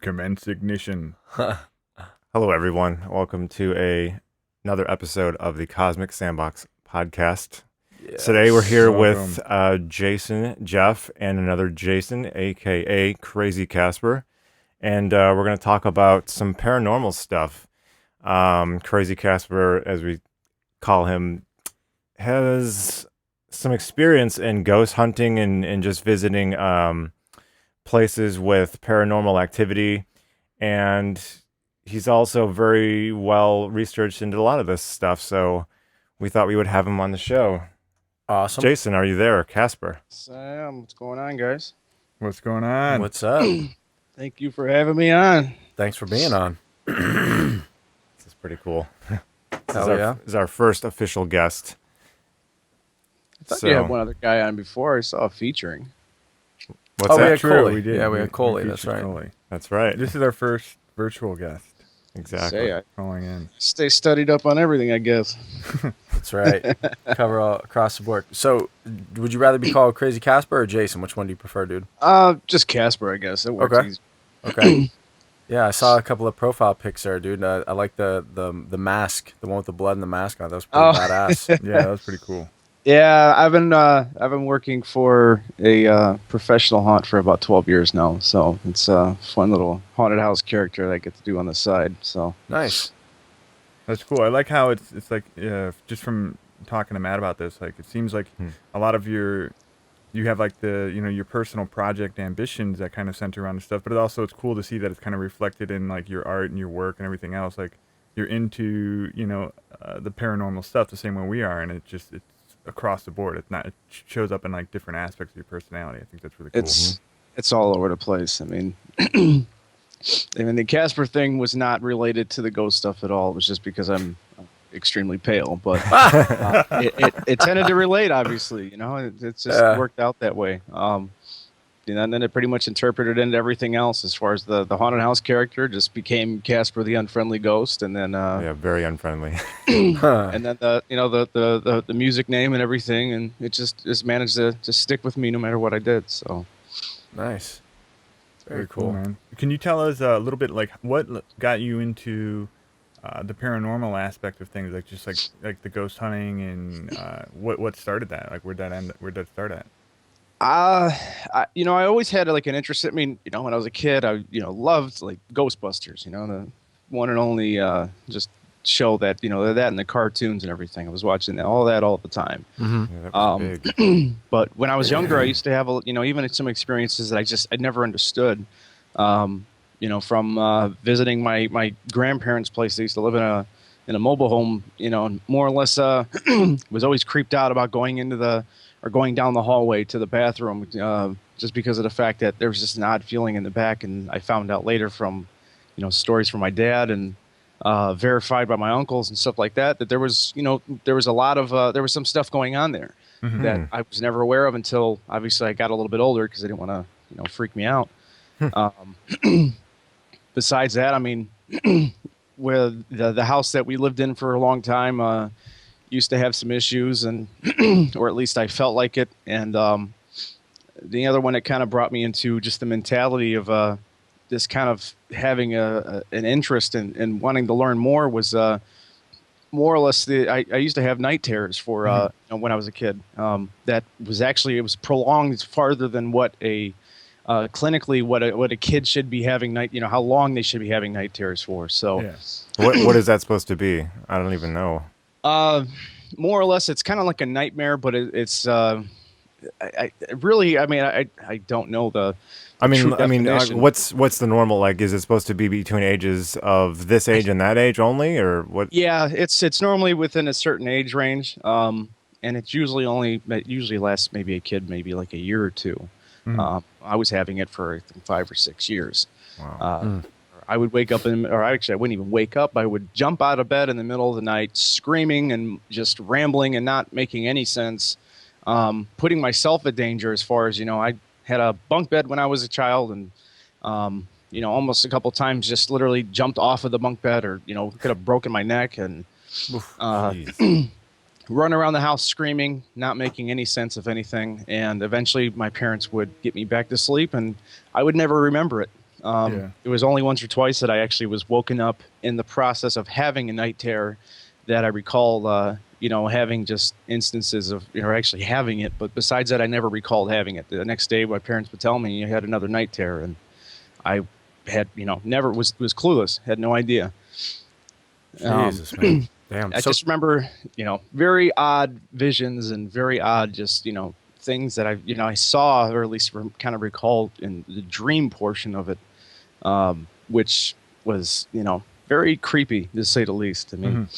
Commence ignition. Hello, everyone. Welcome to another episode of the Cosmic Sandbox podcast. Yes. Today we're here Welcome. with Jason, Geoff, and another Jason, aka Crazy Kasper, and we're going to talk about some paranormal stuff. Crazy Kasper, as we call him, has some experience in ghost hunting and just visiting places with paranormal activity, and he's also very well researched into a lot of this stuff, so we thought we would have him on the show. Awesome. Jason, are you there? Casper? Sam, what's going on, guys? What's going on? What's up? Thank you for having me on. Thanks for being on. This is pretty cool. Hell yeah. This is our first official guest. I thought you had one other guy on before. I saw featuring. What's we that? had True, Coley. we did. Yeah, we had Coley, featured that's right. Coley. That's right. This is our first virtual guest Exactly. Say, I calling in. stay studied up on everything, I guess. That's right. Cover all across the board. So, would you rather be called Crazy Casper or Jason? Which one do you prefer, dude? Just Kasper, I guess. It works Okay. easy. Okay. Yeah, I saw a couple of profile pics there, dude. I like the mask, the one with the blood and the mask on. That was pretty Oh. badass. Yeah, that was pretty cool. Yeah, I've been working for a professional haunt for about 12 years now, so it's a fun little haunted house character that I get to do on the side. So Nice. That's cool. I like how it's like just from talking to Matt about this, like it seems like a lot of you have like your personal project ambitions that kind of center around the stuff, but it's cool to see that it's kind of reflected in like your art and your work and everything else. Like you're into the paranormal stuff the same way we are, and it's across the board. It shows up in like different aspects of your personality. I think that's really cool. it's all over the place. I mean, the Kasper thing was not related to the ghost stuff at all. It was just because I'm extremely pale, but it tended to relate. Obviously, it just worked out that way. And then it pretty much interpreted into everything else as far as the haunted house character just became Kasper the unfriendly ghost, and then Yeah, very unfriendly. and then the music name and everything, and it just managed to stick with me no matter what I did. So Nice. Very cool, man. Can you tell us a little bit like what got you into the paranormal aspect of things, like just like the ghost hunting, and what started that? Like where'd that start at? I always had like an interest. I mean, when I was a kid, I loved like Ghostbusters. The one and only just show that that and the cartoons and everything. I was watching all that all the time. Mm-hmm. Yeah, that was big. But when I was younger, I used to have even some experiences that I never understood. From visiting my grandparents' place. They used to live in a mobile home. And more or less was always creeped out about going down the hallway to the bathroom, just because of the fact that there was just an odd feeling in the back. And I found out later from, stories from my dad and verified by my uncles and stuff like that, that there was a lot of, there was some stuff going on there that I was never aware of until obviously I got a little bit older because I didn't want to, freak me out. Besides that, I mean, where the house that we lived in for a long time, used to have some issues, and or at least I felt like it. And the other one that kind of brought me into just the mentality of this kind of having an interest in wanting to learn more was more or less I used to have night terrors for when I was a kid. That was actually, it was prolonged farther than what clinically what a kid should be having how long they should be having night terrors for. So Yeah. What is that supposed to be? I don't even know. More or less, it's kind of like a nightmare, but it's I don't know the true definition. What's the normal? Like, is it supposed to be between ages of this age and that age only, or what? Yeah, it's normally within a certain age range, and it usually lasts maybe a kid maybe like a year or two. I was having it for I think 5 or 6 years. Wow. I would wake up or actually I wouldn't even wake up. I would jump out of bed in the middle of the night, screaming and just rambling and not making any sense, putting myself in danger as far as, I had a bunk bed when I was a child, and, almost a couple times just literally jumped off of the bunk bed, or, could have broken my neck, and run around the house screaming, not making any sense of anything. And eventually my parents would get me back to sleep, and I would never remember it. Yeah. It was only once or twice that I actually was woken up in the process of having a night terror that I recall, having just instances of, actually having it. But besides that, I never recalled having it. The next day, my parents would tell me you had another night terror, and I had, never was clueless, had no idea. Jesus, man. Damn. I just remember, very odd visions and very odd, just, things that I saw, or at least kind of recalled in the dream portion of it, which was, very creepy to say the least. I mean,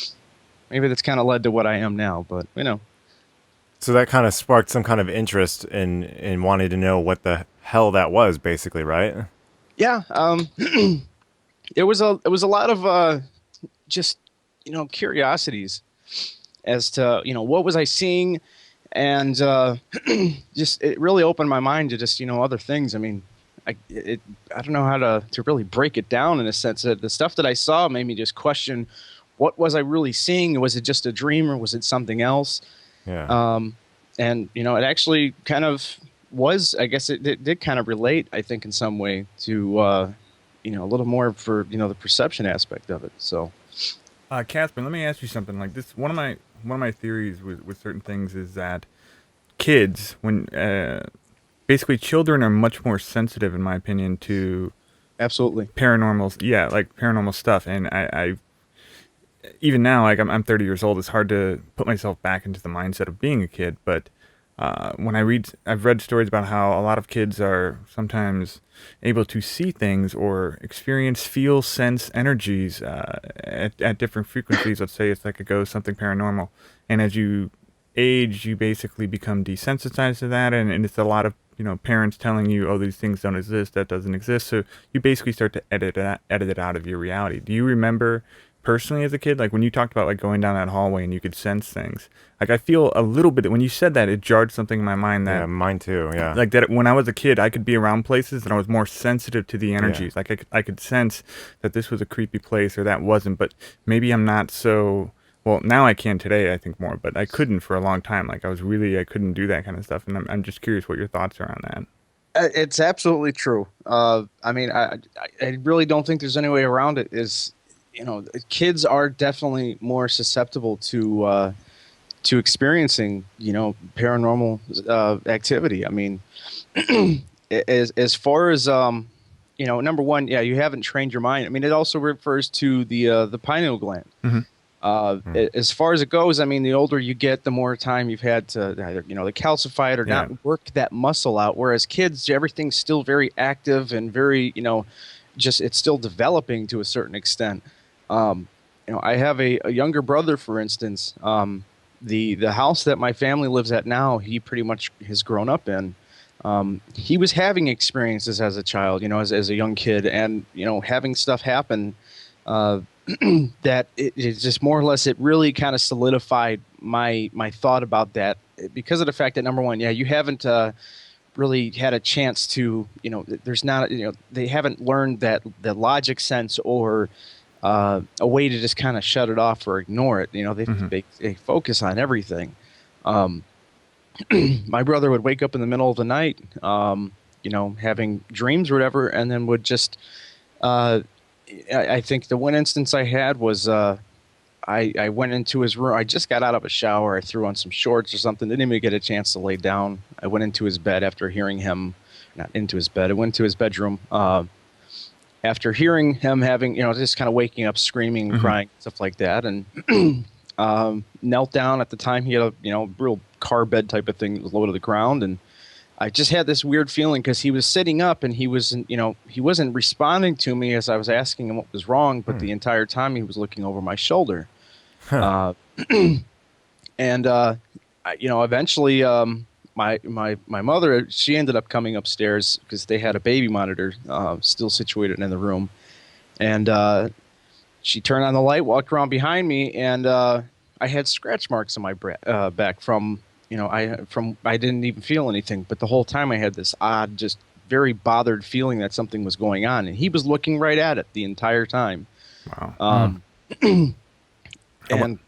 maybe that's kind of led to what I am now, but So that kind of sparked some kind of interest in wanting to know what the hell that was, basically, right? Yeah. It was a lot of just curiosities as to what was I seeing, and just it really opened my mind to just other things. I mean, I don't know how to really break it down in a sense that the stuff that I saw made me just question what was I really seeing? Was it just a dream or was it something else? Yeah. And it actually kind of was. I guess it did kind of relate. I think in some way to a little more for the perception aspect of it. So. Kasper, let me ask you something. Like this, one of my theories with certain things is that kids, when basically children are much more sensitive, in my opinion, to Absolutely paranormal, like paranormal stuff. And I even now, like I'm 30 years old. It's hard to put myself back into the mindset of being a kid. But when I've read stories about how a lot of kids are sometimes able to see things or experience, feel, sense energies at different frequencies. Let's say it's like a ghost, something paranormal. And as you age, you basically become desensitized to that. And it's a lot of, parents telling you, oh, these things don't exist, that doesn't exist. So you basically start to edit it out of your reality. Do you remember personally as a kid, like when you talked about like going down that hallway and you could sense things, like I feel a little bit when you said that, it jarred something in my mind that mine too. Yeah. like that when I was a kid, I could be around places and I was more sensitive to the energies. Yeah. Like I could sense that this was a creepy place or that wasn't, but maybe I'm not so, well, now I can today, I think more, but I couldn't for a long time. Like I couldn't do that kind of stuff. And I'm just curious what your thoughts are on that. It's absolutely true. I mean, I really don't think there's any way around it. Kids are definitely more susceptible to experiencing, paranormal activity. I mean, as far as number one, yeah, you haven't trained your mind. I mean, it also refers to the pineal gland. As far as it goes, I mean, the older you get, the more time you've had to either to calcify it or not work that muscle out. Whereas kids, everything's still very active and very just it's still developing to a certain extent. I have a younger brother, for instance. The house that my family lives at now, he pretty much has grown up in. He was having experiences as a child, as a young kid, and having stuff happen that it just more or less it really kind of solidified my thought about that because of the fact that number one, you haven't really had a chance to there's not they haven't learned that the logic sense or a way to just kind of shut it off or ignore it. They focus on everything. My brother would wake up in the middle of the night, having dreams or whatever, and then would just, I think the one instance I had was, I went into his room. I just got out of a shower. I threw on some shorts or something. Didn't even get a chance to lay down. I went into his bed after hearing him, not into his bed. I went to his bedroom. After hearing him having, just kind of waking up, screaming, crying, stuff like that, and knelt down. At the time, he had a, real car bed type of thing that was low to the ground, and I just had this weird feeling because he was sitting up and he wasn't responding to me as I was asking him what was wrong, but the entire time he was looking over my shoulder. Huh. Eventually, my mother, she ended up coming upstairs because they had a baby monitor still situated in the room, and she turned on the light, walked around behind me, and I had scratch marks on my back from I didn't even feel anything, but the whole time I had this odd, just very bothered feeling that something was going on, and he was looking right at it the entire time. Wow. And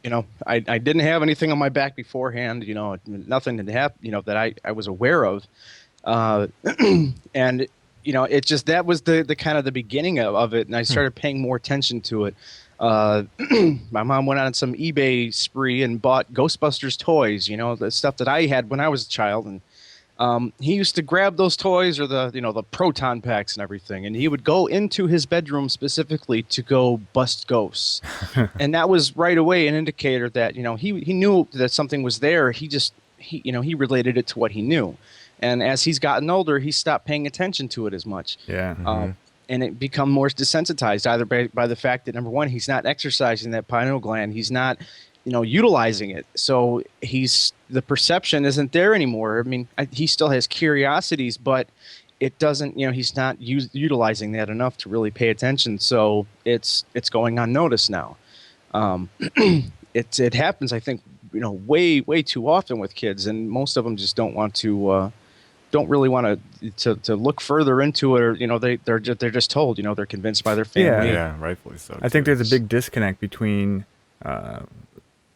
I didn't have anything on my back beforehand. Nothing had happened. That I was aware of. And it just, that was the kind of the beginning of it, and I started paying more attention to it. My mom went on some eBay spree and bought Ghostbusters toys, the stuff that I had when I was a child, and he used to grab those toys or the proton packs and everything, and he would go into his bedroom specifically to go bust ghosts. And that was right away an indicator that, he knew that something was there. He related it to what he knew. And as he's gotten older, he stopped paying attention to it as much. Yeah. And it become more desensitized, either by the fact that, number one, he's not exercising that pineal gland. He's not, utilizing it. So the perception isn't there anymore. I mean, he still has curiosities, but it doesn't, he's not utilizing that enough to really pay attention. So it's going unnoticed now. It happens, I think, way too often with kids, and most of them just don't really want to look further into it, or they're just told, they're convinced by their family. Yeah, rightfully so. I think there's a big disconnect between,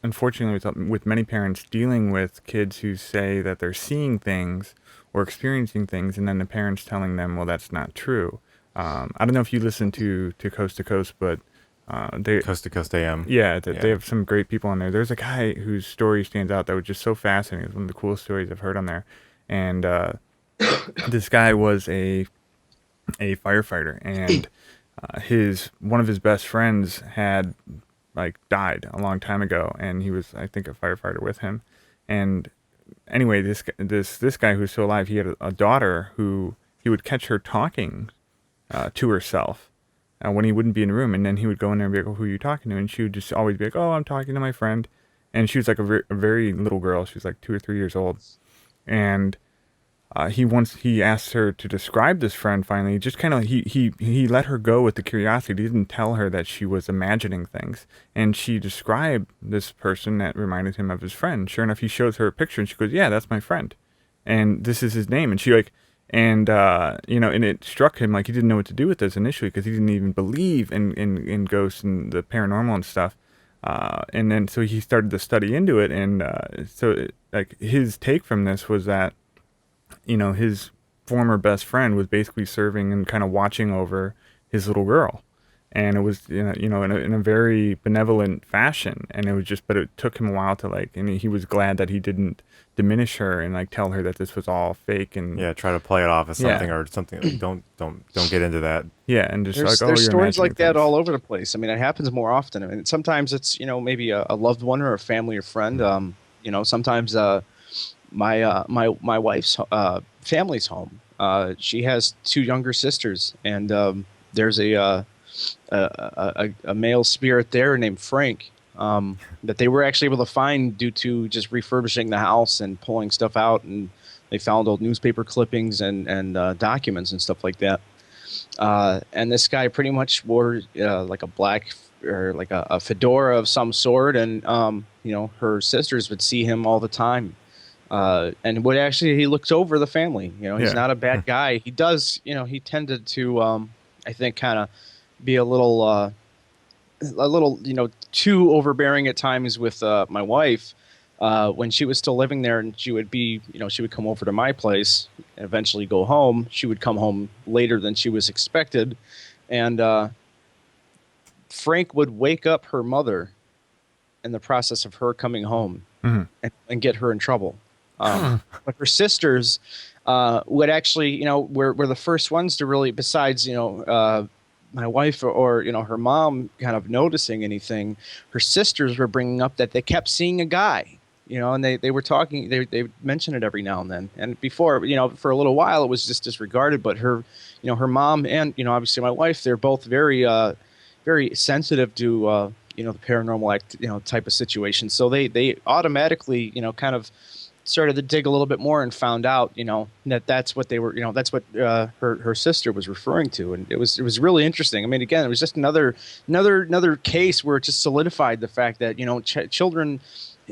unfortunately, with many parents dealing with kids who say that they're seeing things or experiencing things, and then the parents telling them, well, that's not true. I don't know if you listen to Coast to Coast, but Coast to Coast AM. Yeah, they have some great people on there. There's a guy whose story stands out that was just so fascinating. It's one of the coolest stories I've heard on there. And this guy was a firefighter, and one of his best friends had died a long time ago, and he was, I think, a firefighter with him. And anyway, this guy who's still alive, he had a daughter who he would catch her talking to herself when he wouldn't be in the room, and then he would go in there and be like, oh, who are you talking to? And she would just always be like, oh, I'm talking to my friend. And she was like a very little girl. She was like 2 or 3 years old. And he asked her to describe this friend. Finally, just kind of he let her go with the curiosity. He didn't tell her that she was imagining things, and she described this person that reminded him of his friend. Sure enough, he shows her a picture, and she goes, "Yeah, that's my friend, and this is his name." And she and it struck him like he didn't know what to do with this initially, because he didn't even believe in ghosts and the paranormal and stuff. And then so he started to study into it, and his take from this was that, his former best friend was basically serving and kind of watching over his little girl, and it was in a very benevolent fashion, and but it took him a while to and he was glad that he didn't diminish her and tell her that this was all fake, and try to play it off as something or something. Don't get into that. Yeah, and just there's you're stories like that things. all over the place. I mean, it happens more often. I mean, sometimes it's maybe a loved one or a family or friend. Sometimes my wife's family's home. She has 2 younger sisters, and there's a male spirit there named Frank that they were actually able to find due to just refurbishing the house and pulling stuff out, and they found old newspaper clippings and documents and stuff like that. And this guy pretty much wore like a black or like a fedora of some sort, and her sisters would see him all the time. And he looks over the family. He's not a bad guy. He does, he tended to, I think, kind of be a little, too overbearing at times with my wife when she was still living there, and she would be, she would come over to my place and eventually go home. She would come home later than she was expected, and Frank would wake up her mother in the process of her coming home and get her in trouble. But her sisters would actually, were the first ones to really, besides, my wife or her mom kind of noticing anything, her sisters were bringing up that they kept seeing a guy, and they were talking, they mentioned it every now and then. And before, for a little while it was just disregarded, but her mom and, obviously my wife, they're both very, very sensitive to, the paranormal type of situation. So they automatically, kind of started to dig a little bit more and found out, that's what they were, that's what her sister was referring to, and it was really interesting. I mean, again, it was just another case where it just solidified the fact that children,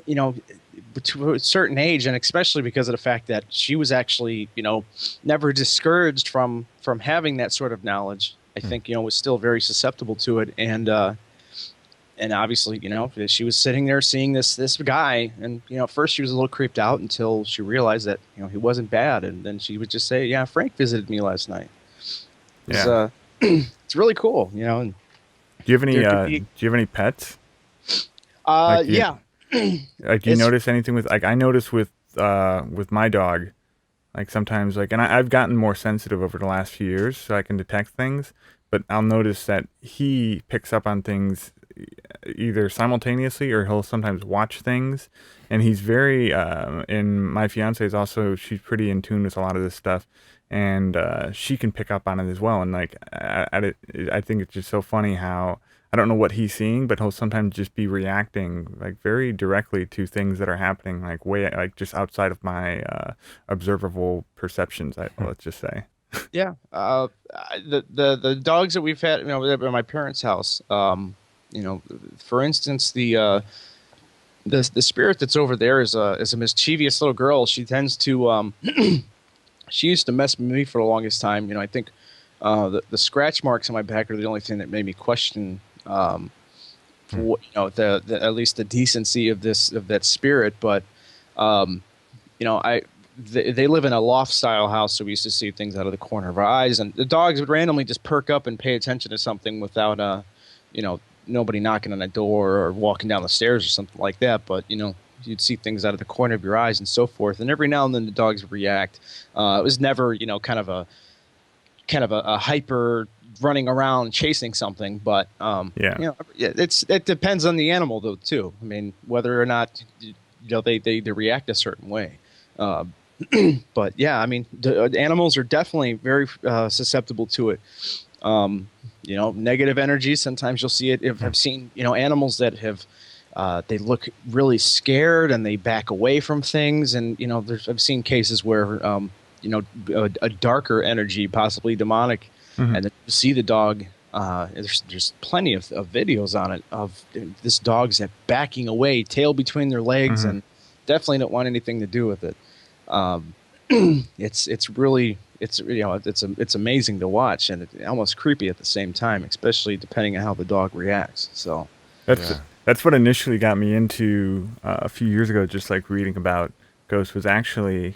to a certain age, and especially because of the fact that she was actually, never discouraged from having that sort of knowledge. I think was still very susceptible to it, and obviously, she was sitting there seeing this guy, and at first she was a little creeped out until she realized that he wasn't bad, and then she would just say, "Yeah, Frank visited me last night." It's, Yeah. it's really cool, you know. And Do you have any there could do be, you have any pets? Like do you, yeah, like do you it's notice anything with like I notice with my dog, like sometimes like and I've gotten more sensitive over the last few years so I can detect things, but I'll notice that he picks up on things either simultaneously or he'll sometimes watch things, and he's very and my fiance is also, she's pretty in tune with a lot of this stuff, and she can pick up on it as well, and like I think it's just so funny how I don't know what he's seeing, but he'll sometimes just be reacting like very directly to things that are happening like way like just outside of my observable perceptions, let's just say. yeah. The dogs that we've had, you know, at my parents' house. You know, for instance, the spirit that's over there is a mischievous little girl. She tends to she used to mess with me for the longest time. You know, I think the scratch marks on my back are the only thing that made me question for you know the at least the decency of that spirit. But you know, they live in a loft style house, so we used to see things out of the corner of our eyes, and the dogs would randomly just perk up and pay attention to something without you know, nobody knocking on the door or walking down the stairs or something like that. But you know, you'd see things out of the corner of your eyes and so forth, and every now and then the dogs would react. It was never, you know, kind of a hyper running around chasing something, but Yeah. you know, it depends on the animal though too. I mean, whether or not you know they react a certain way. Uh, but yeah, I mean, animals are definitely very susceptible to it. You know, negative energy. Sometimes you'll see it. If I've seen, you know, animals that have, they look really scared and they back away from things. And you know, I've seen cases where, you know, a darker energy, possibly demonic, Hmm. and then you see the dog. There's plenty of videos on it of this dog's backing away, tail between their legs, Hmm. and definitely don't want anything to do with it. Um, it's really you know it's amazing to watch and almost creepy at the same time, especially depending on how the dog reacts. So That's Yeah. that's what initially got me into a few years ago. Just like reading about ghosts was actually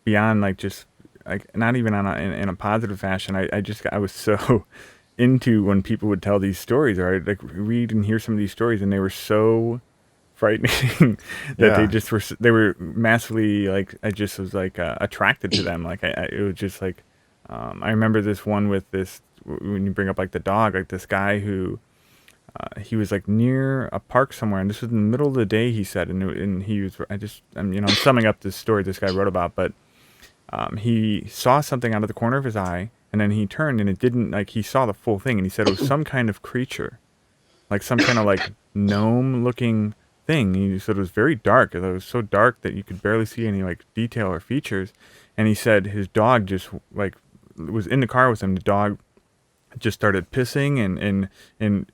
beyond like just like not even in a positive fashion. I was so into when people would tell these stories, or I'd like read and hear some of these stories, and they were so frightening that Yeah. they were massively like I just was like attracted to them. Like it was just like I remember this one with this when you bring up like the dog, like this guy who he was like near a park somewhere, and this was in the middle of the day. He said, and he was. You know, I'm summing up this story this guy wrote about, but he saw something out of the corner of his eye, and then he turned, and it didn't like he saw the full thing, and he said it was some kind of creature, like some kind of like gnome-looking thing. He said it was very dark. It was so dark that you could barely see any like detail or features, and he said his dog just like was in the car with him. The dog just started pissing and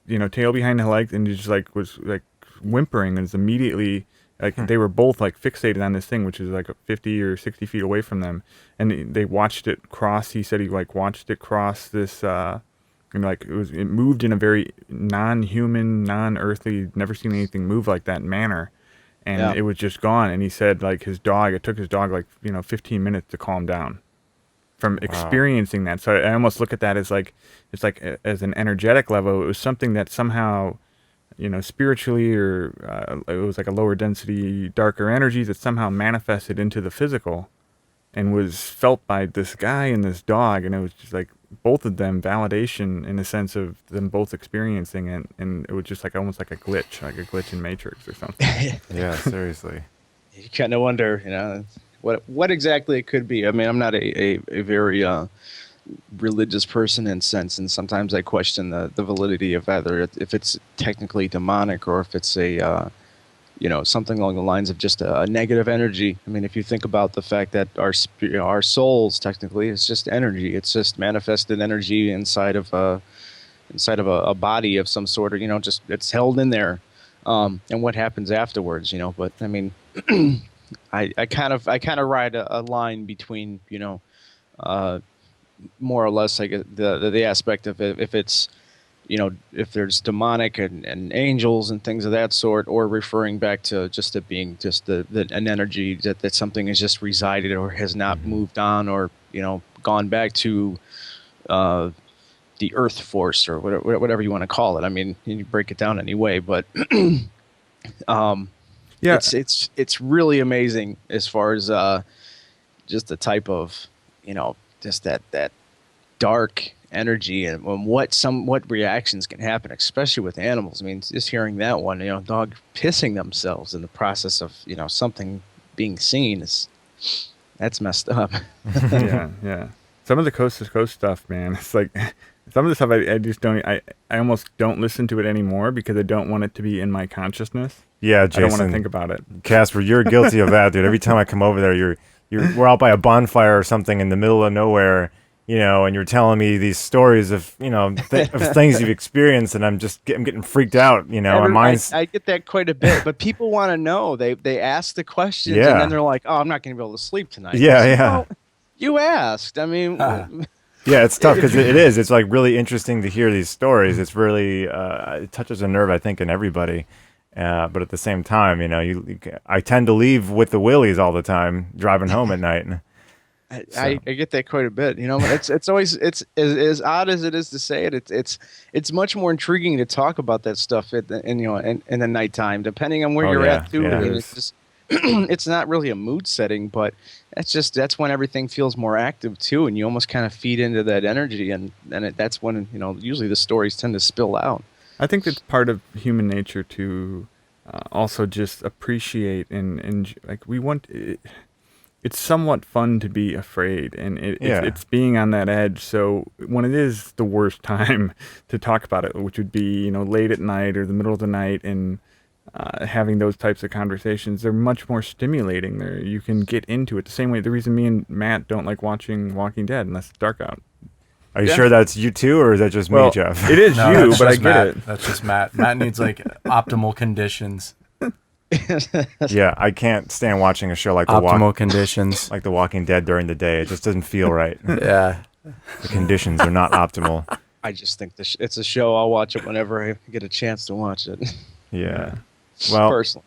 you know tail behind the legs and just like was like whimpering and was immediately like they were both like fixated on this thing which is like 50 or 60 feet away from them, and they watched it cross. He said he like watched it cross this and like it moved in a very non-human, non-earthly, never seen anything move like that manner, and yeah, it was just gone. And he said like it took his dog like 15 minutes to calm down from Wow. experiencing that. So I almost look at that as like it's like as an energetic level. It was something that somehow, spiritually or it was like a lower density, darker energy that somehow manifested into the physical and was felt by this guy and this dog, and it was just like both of them validation in the sense of them both experiencing it, and it was just like almost like a glitch in Matrix or something. Yeah, seriously. you kind of wonder, you know, what exactly it could be. I mean, I'm not a very religious person in sense, and sometimes I question the validity of either if it's technically demonic or if it's a you know, something along the lines of just a negative energy. I mean, if you think about the fact that our souls technically is just energy, it's just manifested energy inside of a body of some sort, or you know, just it's held in there, and what happens afterwards, you know. But I mean, I kind of ride a line between, you know, uh, more or less like the aspect of if it's, you know, if there's demonic and angels and things of that sort, or referring back to just it being just an energy that something has just resided or has not moved on, or you know, gone back to the Earth Force or whatever you want to call it. I mean, you break it down anyway, but Yeah. it's really amazing as far as just the type of, just that dark energy and what reactions can happen, especially with animals. I mean, just hearing that one, dog pissing themselves in the process of, something being seen that's messed up. Yeah. Some of the coast to coast stuff, man, it's like some of the stuff I just don't. I almost don't listen to it anymore because I don't want it to be in my consciousness. Yeah, I Jason. don't want to think about it. Casper, you're guilty of that, dude. Every time I come over there, we're out by a bonfire or something in the middle of nowhere, and you're telling me these stories of, of things you've experienced, and I'm getting freaked out, my mind's... I get that quite a bit, but people want to know. They ask the questions, Yeah. and then they're like, "Oh, I'm not going to be able to sleep tonight." Yeah, I said, yeah. "Well, you asked. I mean, Yeah, it's tough because it is. It's like really interesting to hear these stories. It's really it touches a nerve, I think, in everybody. But at the same time, I tend to leave with the willies all the time, driving home at night. I get that quite a bit. It's always it's as odd as it is to say it. It's much more intriguing to talk about that stuff in the nighttime, depending on where you're at too. Yeah. I mean, it's just it's not really a mood setting, but that's when everything feels more active too, and you almost kind of feed into that energy, and that's when usually the stories tend to spill out. I think it's part of human nature to also just appreciate and like we want. It's somewhat fun to be afraid, and it's being on that edge. So when it is the worst time to talk about it, which would be late at night or the middle of the night, and having those types of conversations, they're much more stimulating. You can get into it the same way. The reason me and Matt don't like watching Walking Dead unless it's dark out. Are you sure that's you too, or is that just me, Geoff? It is you, but I get Matt. it. That's just Matt. Matt needs like optimal conditions. Yeah, I can't stand watching a show like optimal conditions, like The Walking Dead during the day. It just doesn't feel right. Yeah, the conditions are not optimal. I just think it's a show. I'll watch it whenever I get a chance to watch it. Yeah. Well, personally,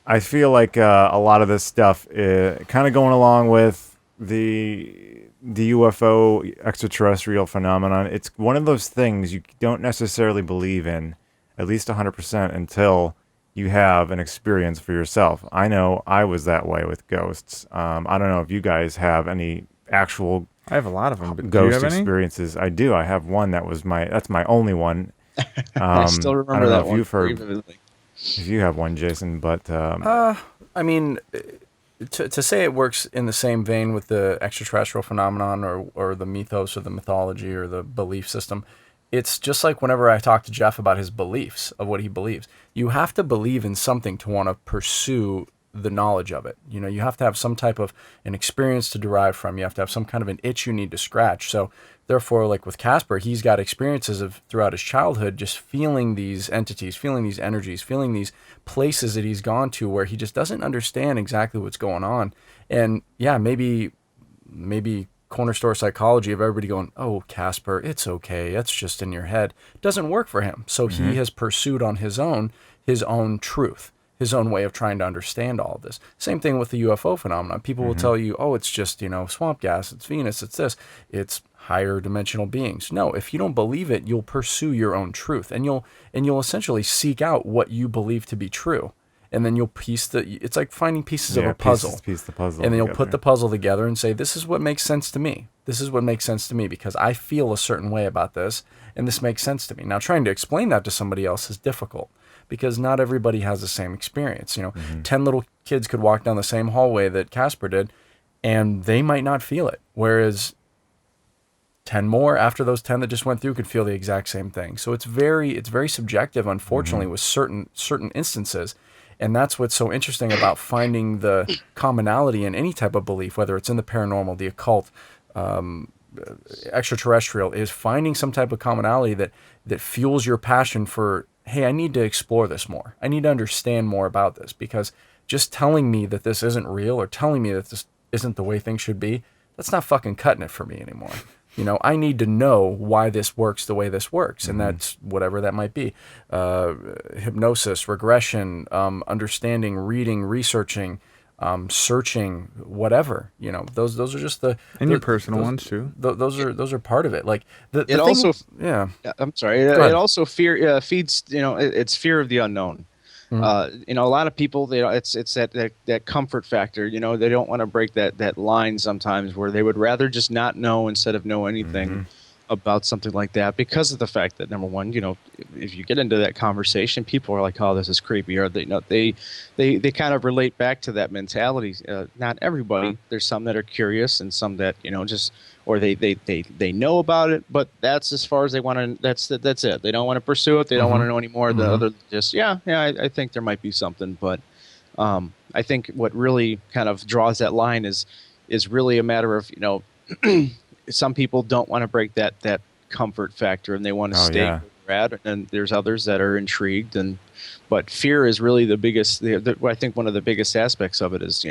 I feel like a lot of this stuff kind of going along with the UFO extraterrestrial phenomenon. It's one of those things you don't necessarily believe in, at least 100%, until you have an experience for yourself. I know I was that way with ghosts. I don't know if you guys have any actual I have a lot of them, but ghost do you have experiences. I do. I have one that's my only one. I still remember that one. You've heard, if you have one, Jason, but I mean, to say it works in the same vein with the extraterrestrial phenomenon or the mythos or the mythology or the belief system, it's just like whenever I talk to Geoff about his beliefs of what he believes. You have to believe in something to want to pursue the knowledge of it. You have to have some type of an experience to derive from. You have to have some kind of an itch you need to scratch. So therefore, like with Kasper, he's got experiences of throughout his childhood just feeling these entities, feeling these energies, feeling these places that he's gone to where he just doesn't understand exactly what's going on. And yeah, maybe corner store psychology of everybody going, "Oh, Kasper, it's okay. It's just in your head." Doesn't work for him. So he has pursued on his own truth, his own way of trying to understand all of this. Same thing with the UFO phenomenon. People will tell you, "Oh, it's just, swamp gas, it's Venus, it's this, it's higher dimensional beings." No, if you don't believe it, you'll pursue your own truth, and you'll essentially seek out what you believe to be true. And then you'll it's like finding pieces of a puzzle. Piece the puzzle. And then you'll put the puzzle together and say, this is what makes sense to me. This is what makes sense to me because I feel a certain way about this, and this makes sense to me. Now, trying to explain that to somebody else is difficult because not everybody has the same experience. 10 little kids could walk down the same hallway that Kasper did, and they might not feel it. Whereas 10 more after those 10 that just went through could feel the exact same thing. So it's very subjective, unfortunately, with certain instances. And that's what's so interesting about finding the commonality in any type of belief, whether it's in the paranormal, the occult, extraterrestrial, is finding some type of commonality that fuels your passion for, hey, I need to explore this more. I need to understand more about this, because just telling me that this isn't real or telling me that this isn't the way things should be, that's not fucking cutting it for me anymore. I need to know why this works the way this works, and that's whatever that might be. Hypnosis, regression, understanding, reading, researching, searching, whatever. You know, those are just And your personal ones too. Those are part of it. Like the It also, yeah. I'm sorry. Go It ahead. also feeds. It's fear of the unknown. A lot of people, it's that comfort factor. They don't want to break that line sometimes where they would rather just not know instead of know anything about something like that, because of the fact that, number one, if you get into that conversation, people are like, "Oh, this is creepy," or they kind of relate back to that mentality. Not everybody. There's some that are curious, and some that just, or they know about it, but that's as far as they want to. That's it. They don't want to pursue it. They don't want to know any more. The other, just I think there might be something, but I think what really kind of draws that line is really a matter of some people don't want to break that comfort factor, and they want to stay where they're at, and there's others that are intrigued, but fear is really the biggest. I think one of the biggest aspects of it is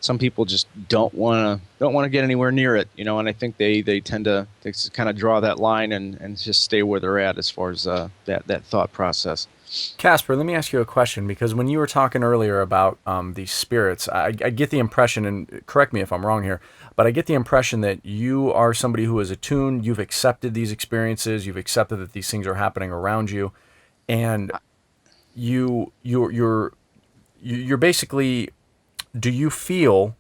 some people just don't want to get anywhere near it, and I think they tend to kind of draw that line and just stay where they're at as far as that thought process. Casper, let me ask you a question, because when you were talking earlier about these spirits, I get the impression, and correct me if I'm wrong here, but I get the impression that you are somebody who is attuned, you've accepted these experiences, you've accepted that these things are happening around you, and you're basically, do you feel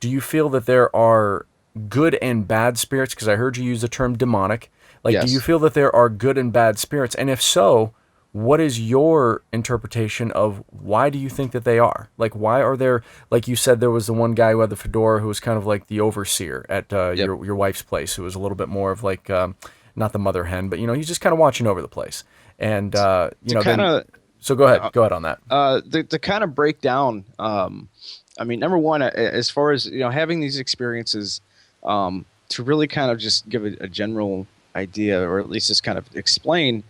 that there are good and bad spirits? Because I heard you use the term demonic. Like, Yes. do you feel that there are good and bad spirits? And if so, what is your interpretation of why do you think that they are? Like, why are there, like you said, there was the one guy who had the fedora who was kind of like the overseer at your wife's place, who was a little bit more of like, not the mother hen, but, he's just kind of watching over the place. And, so go ahead on that. The kind of breakdown, number one, as far as, having these experiences, to really kind of just give a general idea, or at least just kind of explain,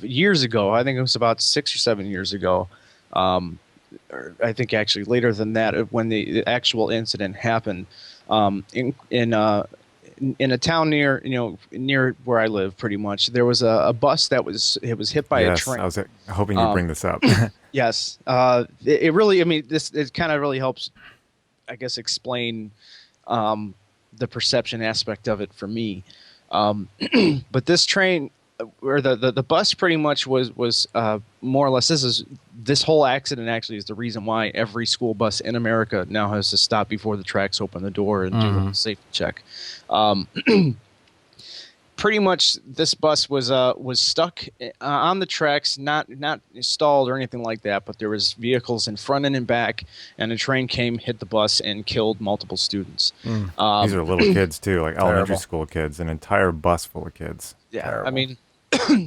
years ago, I think it was about 6 or 7 years ago, or I think actually later than that, when the actual incident happened, in a town near where I live, pretty much, there was a bus that was hit by a train. I was hoping you'd bring this up. Yes, it really, it kind of really helps, I guess, explain the perception aspect of it for me. But this train, or the bus, pretty much was more or less, this whole accident actually is the reason why every school bus in America now has to stop before the tracks open the door and do a safety check. Pretty much, this bus was stuck on the tracks, not stalled or anything like that, but there was vehicles in front and in back, and a train came, hit the bus, and killed multiple students. These are little kids too, like elementary Terrible. school kids, an entire bus full of kids. Yeah, Terrible.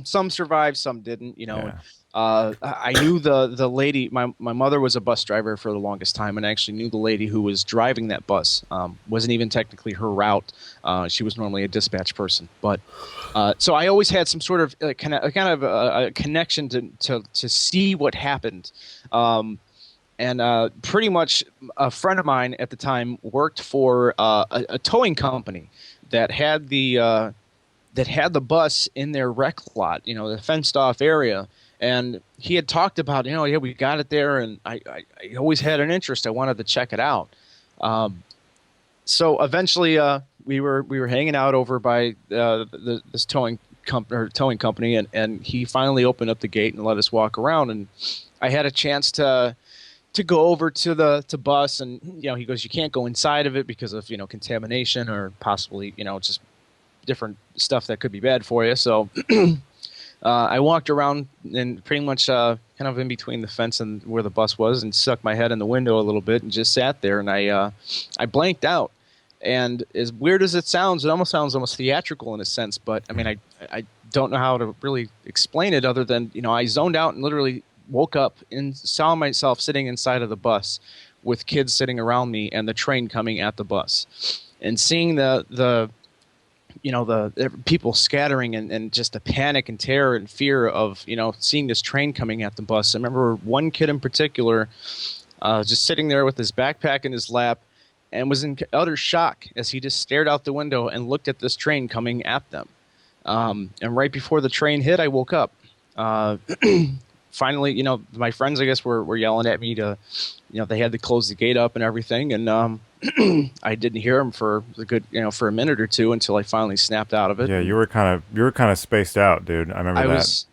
some survived, some didn't. Yeah. I knew the lady. My mother was a bus driver for the longest time, and I actually knew the lady who was driving that bus. Wasn't even technically her route. She was normally a dispatch person, but so I always had some sort of kind of a connection to see what happened. And pretty much, a friend of mine at the time worked for a towing company that had the bus in their rec lot, the fenced off area. And he had talked about, we got it there, and I always had an interest. I wanted to check it out. So eventually, we were hanging out over by this towing company, and he finally opened up the gate and let us walk around. And I had a chance to go over to the bus, and he goes, you can't go inside of it because of contamination or possibly just different stuff that could be bad for you. So I walked around and pretty much kind of in between the fence and where the bus was, and stuck my head in the window a little bit and just sat there, and I blanked out. And as weird as it sounds, it almost sounds theatrical in a sense, but I don't know how to really explain it other than I zoned out and literally woke up and saw myself sitting inside of the bus with kids sitting around me and the train coming at the bus, and seeing the people scattering and just the panic and terror and fear of, seeing this train coming at the bus. I remember one kid in particular just sitting there with his backpack in his lap and was in utter shock as he just stared out the window and looked at this train coming at them. And right before the train hit, I woke up. finally, my friends, I guess, were yelling at me to, they had to close the gate up and everything. And I didn't hear them for a good, for a minute or two until I finally snapped out of it. Yeah, you were kind of spaced out, dude. I remember that.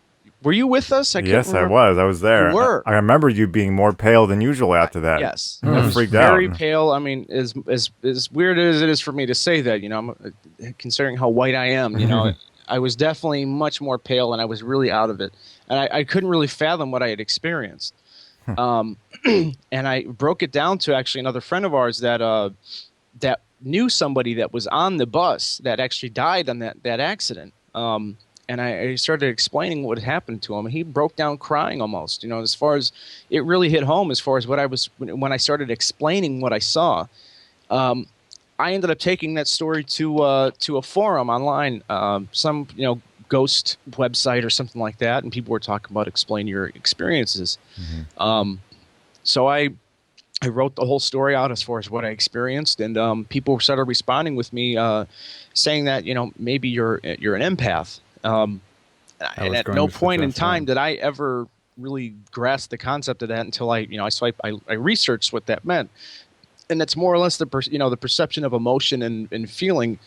Were you with us? I can't Yes, remember. I was there. You were. I remember you being more pale than usual after that. Yes. I was freaked out. Very pale. I mean, as weird as it is for me to say that, considering how white I am, I was definitely much more pale, and I was really out of it. And I couldn't really fathom what I had experienced. And I broke it down to actually another friend of ours that knew somebody that was on the bus that actually died on that accident. And I started explaining what had happened to him, and he broke down crying almost. As far as it really hit home, as far as when I started explaining what I saw. I ended up taking that story to a forum online, some ghost website or something like that, and people were talking about explain your experiences. Mm-hmm. So I wrote the whole story out as far as what I experienced, and people started responding with me, saying that maybe you're an empath. And at no point in time did I ever really grasp the concept of that until I researched what that meant. And it's more or less the perception of emotion and feeling.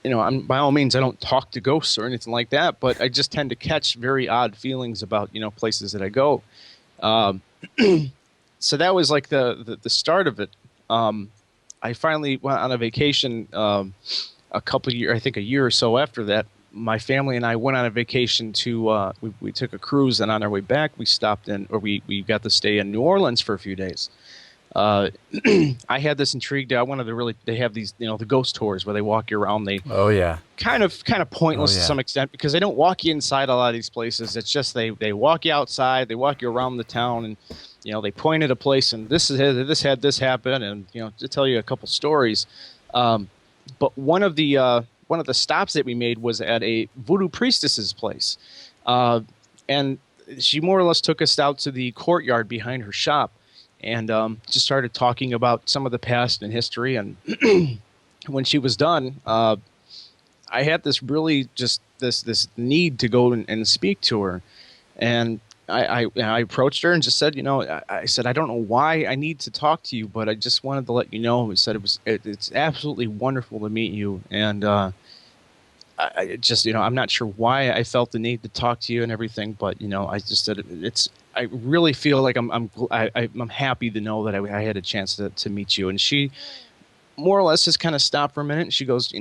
By all means, I don't talk to ghosts or anything like that, but I just tend to catch very odd feelings about places that I go. So that was like the start of it. I finally went on a vacation a year or so after that. My family and I went on a vacation to we took a cruise, and on our way back we stopped we got to stay in New Orleans for a few days. I had this intrigued. I wanted to they have these, the ghost tours where they walk you around. Kind of pointless to some extent, because they don't walk you inside a lot of these places. It's just they walk you outside, they walk you around the town, and they point at a place, and this had this happen, and to tell you a couple stories. But one of the stops that we made was at a voodoo priestess's place, and she more or less took us out to the courtyard behind her shop. And just started talking about some of the past and history. And when she was done, I had this really just this need to go and speak to her. And I approached her and just said, I said, I don't know why I need to talk to you, but I just wanted to let you know. I said it's absolutely wonderful to meet you. And I just, I'm not sure why I felt the need to talk to you and everything, but I just said I really feel like I'm happy to know that I had a chance to meet you. And she more or less just kind of stopped for a minute, and she goes,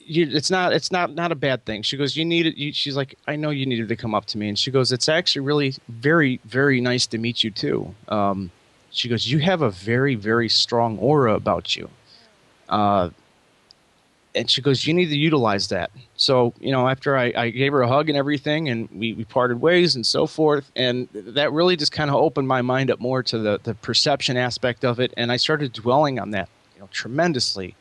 it's not a bad thing. She goes, she's like, I know you needed to come up to me. And she goes, it's actually really very, very nice to meet you too. She goes, you have a very, very strong aura about you. And she goes, you need to utilize that. So, after I gave her a hug and everything, and we parted ways and so forth, and that really just kind of opened my mind up more to the perception aspect of it, and I started dwelling on that tremendously.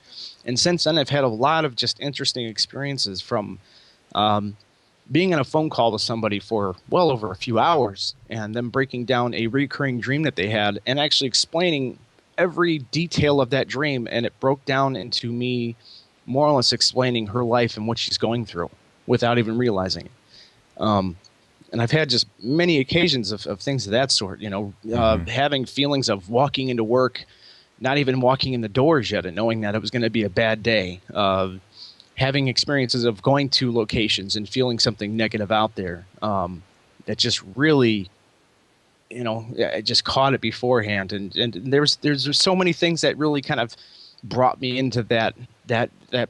And since then, I've had a lot of just interesting experiences, from being on a phone call to somebody for well over a few hours, and them breaking down a recurring dream that they had, and actually explaining every detail of that dream, and it broke down into me more or less explaining her life and what she's going through without even realizing it. And I've had just many occasions of things of that sort, having feelings of walking into work, not even walking in the doors yet, and knowing that it was going to be a bad day. Having experiences of going to locations and feeling something negative out there, that just really, I just caught it beforehand. And there's so many things that really kind of brought me into that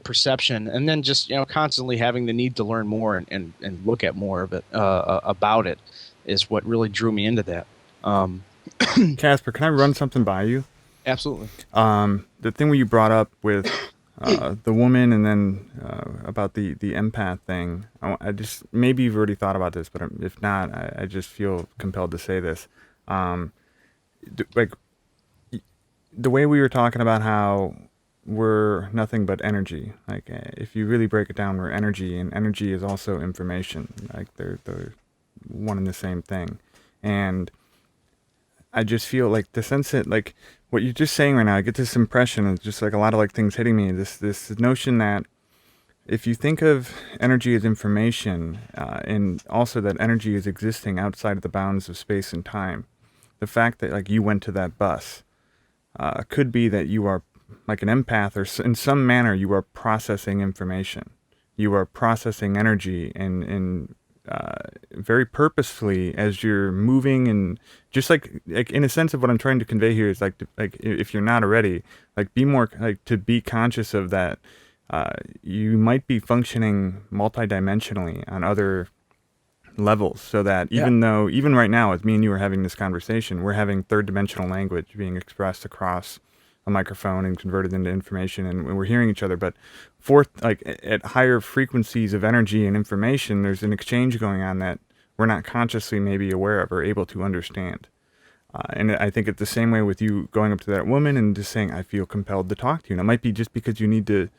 perception, and then just constantly having the need to learn more and look at more of it about it is what really drew me into that. Kasper, can I run something by you? Absolutely. The thing where you brought up with the woman, and then about the empath thing, I just, maybe you've already thought about this, but if not, I just feel compelled to say this. Like the way we were talking about how we're nothing but energy. Like, if you really break it down, we're energy, and energy is also information. Like, they're one and the same thing. And I just feel like the sense that, like, what you're just saying right now, I get this impression of just like a lot of like things hitting me. This notion that if you think of energy as information, and also that energy is existing outside of the bounds of space and time, the fact that like you went to that bus could be that you are like an empath, or in some manner you are processing information. You are processing energy and very purposefully as you're moving, and just like in a sense of what I'm trying to convey here is like if you're not already, like be more like to be conscious of that. You might be functioning multidimensionally on other levels, so that even right now, as me and you are having this conversation, we're having third dimensional language being expressed across a microphone and converted into information, and we're hearing each other. But fourth, like at higher frequencies of energy and information, there's an exchange going on that we're not consciously maybe aware of or able to understand. And I think it's the same way with you going up to that woman and just saying, I feel compelled to talk to you. And it might be just because you need to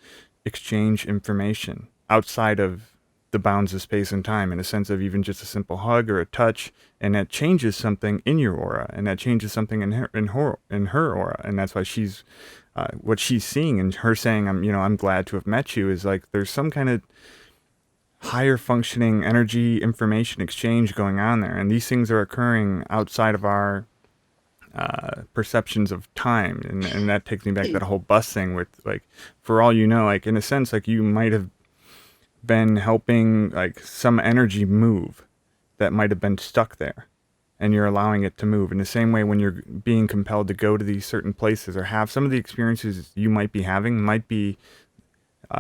exchange information outside of the bounds of space and time, in a sense of even just a simple hug or a touch, and that changes something in your aura, and that changes something in her aura, and that's why she's what she's seeing, and her saying, I'm glad to have met you, is like there's some kind of higher functioning energy information exchange going on there, and these things are occurring outside of our perceptions of time, and that takes me back to that whole bus thing with, like, for all you know, like in a sense, like you might have been helping like some energy move that might have been stuck there, and you're allowing it to move in the same way when you're being compelled to go to these certain places or have some of the experiences you might be having might be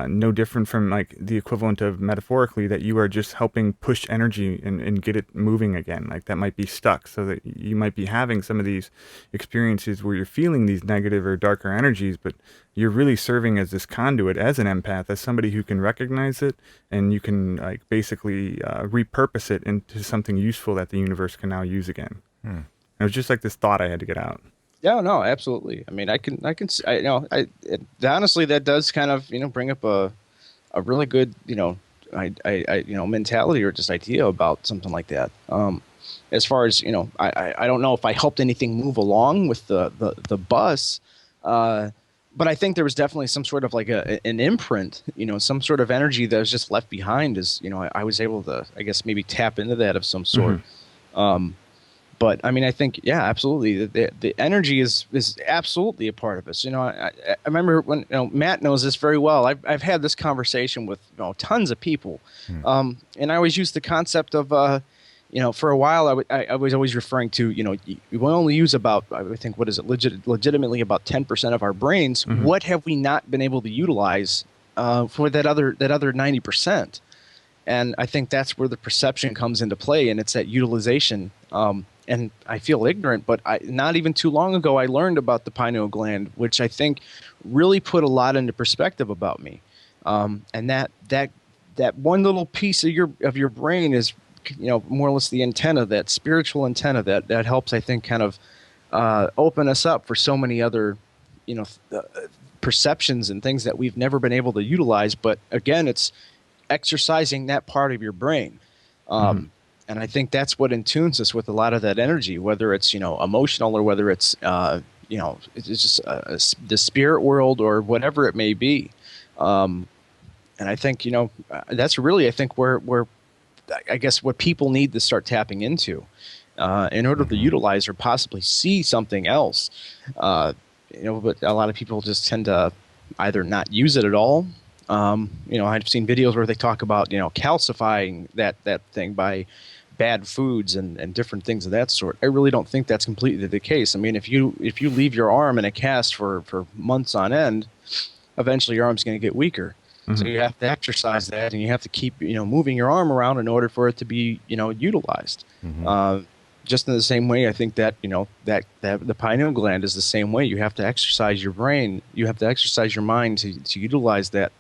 no different from like the equivalent of metaphorically that you are just helping push energy and get it moving again. Like that might be stuck, so that you might be having some of these experiences where you're feeling these negative or darker energies, but you're really serving as this conduit, as an empath, as somebody who can recognize it, and you can like basically repurpose it into something useful that the universe can now use again. It was just like this thought I had to get out. Yeah, no, absolutely. I mean, honestly, that does kind of, bring up a really good, mentality or just idea about something like that. As far as, I don't know if I helped anything move along with the bus, but I think there was definitely some sort of like an imprint, some sort of energy that was just left behind as, I was able to, I guess, maybe tap into that of some sort. But I mean, I think, yeah, absolutely. The energy is absolutely a part of us. I remember when, Matt knows this very well. I've had this conversation with tons of people, and I always use the concept of, for a while I was always referring to, we only use about, I think, what is it, legitimately about 10% of our brains. What have we not been able to utilize for that other 90%? And I think that's where the perception comes into play, and it's that utilization. And I feel ignorant, but not even too long ago, I learned about the pineal gland, which I think really put a lot into perspective about me. And that one little piece of your brain is, more or less the antenna, that spiritual antenna that helps, I think, kind of open us up for so many other, perceptions and things that we've never been able to utilize. But again, it's exercising that part of your brain. And I think that's what intunes us with a lot of that energy, whether it's, emotional or whether it's, it's just the spirit world or whatever it may be. And I think, that's really, I think, where I guess what people need to start tapping into in order to utilize or possibly see something else. But a lot of people just tend to either not use it at all. I've seen videos where they talk about, calcifying that thing by bad foods and different things of that sort. I really don't think that's completely the case. I mean, if you leave your arm in a cast for months on end, eventually your arm's going to get weaker. So you have to exercise that, and you have to keep, moving your arm around in order for it to be, utilized. Just in the same way, I think that, that the pineal gland is the same way. You have to exercise your brain. You have to exercise your mind to utilize that,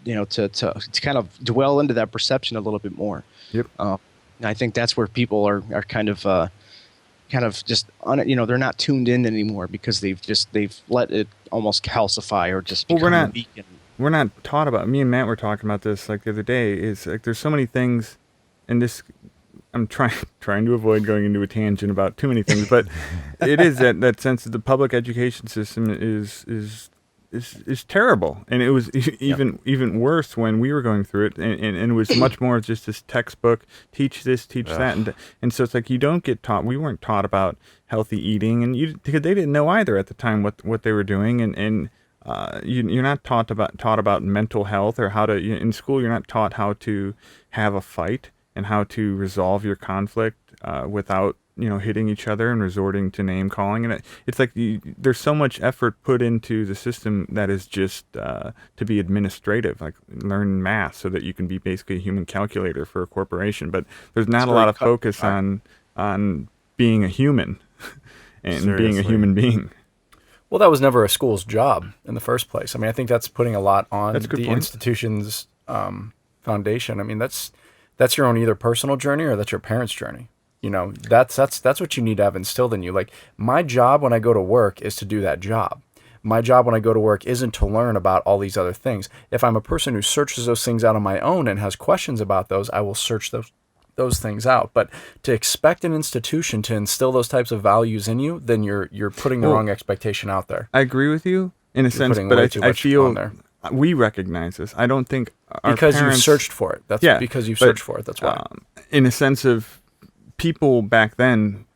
to kind of dwell into that perception a little bit more. Yep. And I think that's where people are kind of just they're not tuned in anymore because they've let it almost calcify or just become weak. We're not taught about. Me and Matt were talking about this like the other day. Is like there's so many things, and this I'm trying to avoid going into a tangent about too many things, but it is that sense that the public education system is is terrible, and it was even worse when we were going through it, and it was much more just this textbook, teach this, teach that, and so it's like you don't get taught. We weren't taught about healthy eating, and because they didn't know either at the time what they were doing, and you're not taught about mental health or how to in school. You're not taught how to have a fight and how to resolve your conflict without hitting each other and resorting to name calling. And it's like there's so much effort put into the system that is just to be administrative, like learn math so that you can be basically a human calculator for a corporation. But there's not a lot of focus on being a human and Seriously. being a human being. Well, that was never a school's job in the first place. I mean, I think that's putting a lot on That's a good the point. institution's foundation. I mean, that's your own either personal journey or that's your parents' journey. That's what you need to have instilled in you. Like, my job when I go to work is to do that job. My job when I go to work isn't to learn about all these other things. If I'm a person who searches those things out on my own and has questions about those, I will search those things out. But to expect an institution to instill those types of values in you, then you're putting the wrong expectation out there. I agree with you in a sense, putting but way too I much on feel there. we recognize this. I don't think our Because parents, you've searched for it. That's because you've but, searched for it. That's why. In a sense of people back then,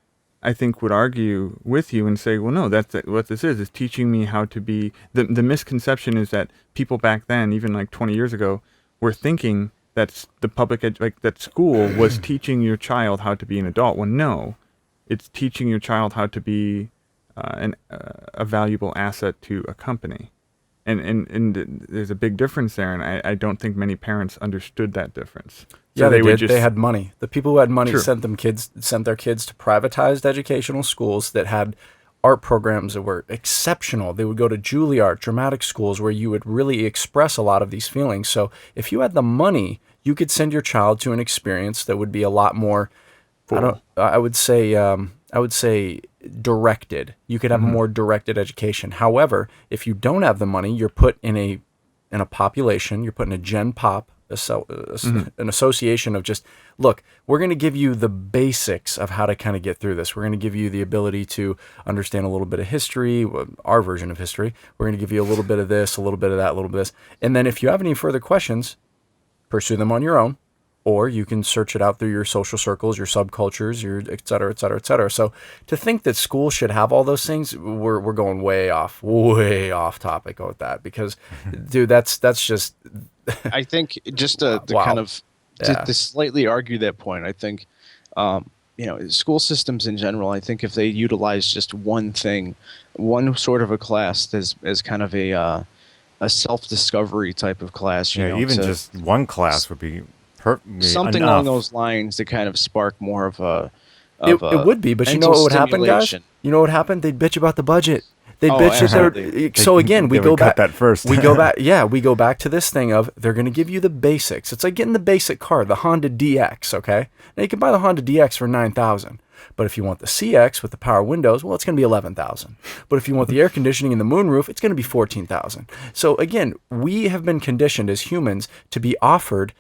I think would argue with you and say, well, no, that's what this is teaching me how to be. The misconception is that people back then, even like 20 years ago, were thinking that the that school was teaching your child how to be an adult. Well, no, it's teaching your child how to be a valuable asset to a company. And there's a big difference there, and I don't think many parents understood that difference. So Yeah, they would did. They had money. The people who had money True. sent their kids to privatized educational schools that had art programs that were exceptional. They would go to Juilliard, dramatic schools where you would really express a lot of these feelings. So if you had the money, you could send your child to an experience that would be a lot more. I would say directed. You could have a more directed education. However, if you don't have the money, you're put in a population. You're put in a gen pop. An association of just, look, we're going to give you the basics of how to kind of get through this. We're going to give you the ability to understand a little bit of history, our version of history. We're going to give you a little bit of this, a little bit of that, a little bit of this. And then if you have any further questions, pursue them on your own, or you can search it out through your social circles, your subcultures, your et cetera, et cetera, et cetera. So to think that school should have all those things, we're going way off topic with that, because, dude, that's just... I think just to Wow. kind of to slightly argue that point, I think school systems in general, I think if they utilize just one thing, one sort of a class as kind of a self-discovery type of class, even just one class would be something enough. along those lines to kind of spark more of a It would be, but you know mental what would happen, guys? stimulation. You know what happened? They'd bitch about the budget. They'd Oh, bitch absolutely. So again, we They go would cut back. that first. We go back. Yeah, we go back to this thing of they're going to give you the basics. It's like getting the basic car, the Honda DX. Okay, now you can buy the Honda DX for $9,000, but if you want the CX with the power windows, well, it's going to be $11,000. But if you want the air conditioning and the moonroof, it's going to be $14,000. So again, we have been conditioned as humans to be offered,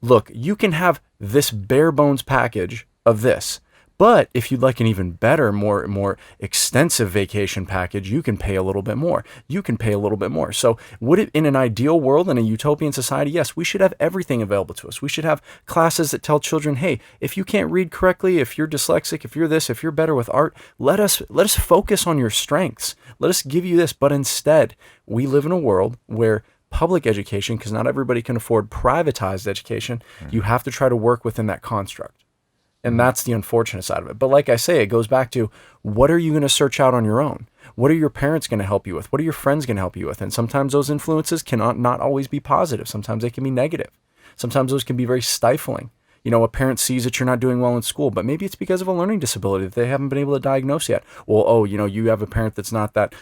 look, you can have this bare bones package of this. But if you'd like an even better, more extensive vacation package, you can pay a little bit more. You can pay a little bit more. So would it, in an ideal world, in a utopian society, yes, we should have everything available to us. We should have classes that tell children, hey, if you can't read correctly, if you're dyslexic, if you're this, if you're better with art, let us focus on your strengths. Let us give you this. But instead, we live in a world where public education, because not everybody can afford privatized education, you have to try to work within that construct. And that's the unfortunate side of it. But like I say, it goes back to, what are you going to search out on your own? What are your parents going to help you with? What are your friends going to help you with? And sometimes those influences cannot not always be positive. Sometimes they can be negative. Sometimes those can be very stifling. A parent sees that you're not doing well in school, but maybe it's because of a learning disability that they haven't been able to diagnose yet. Well, you have a parent that's not that,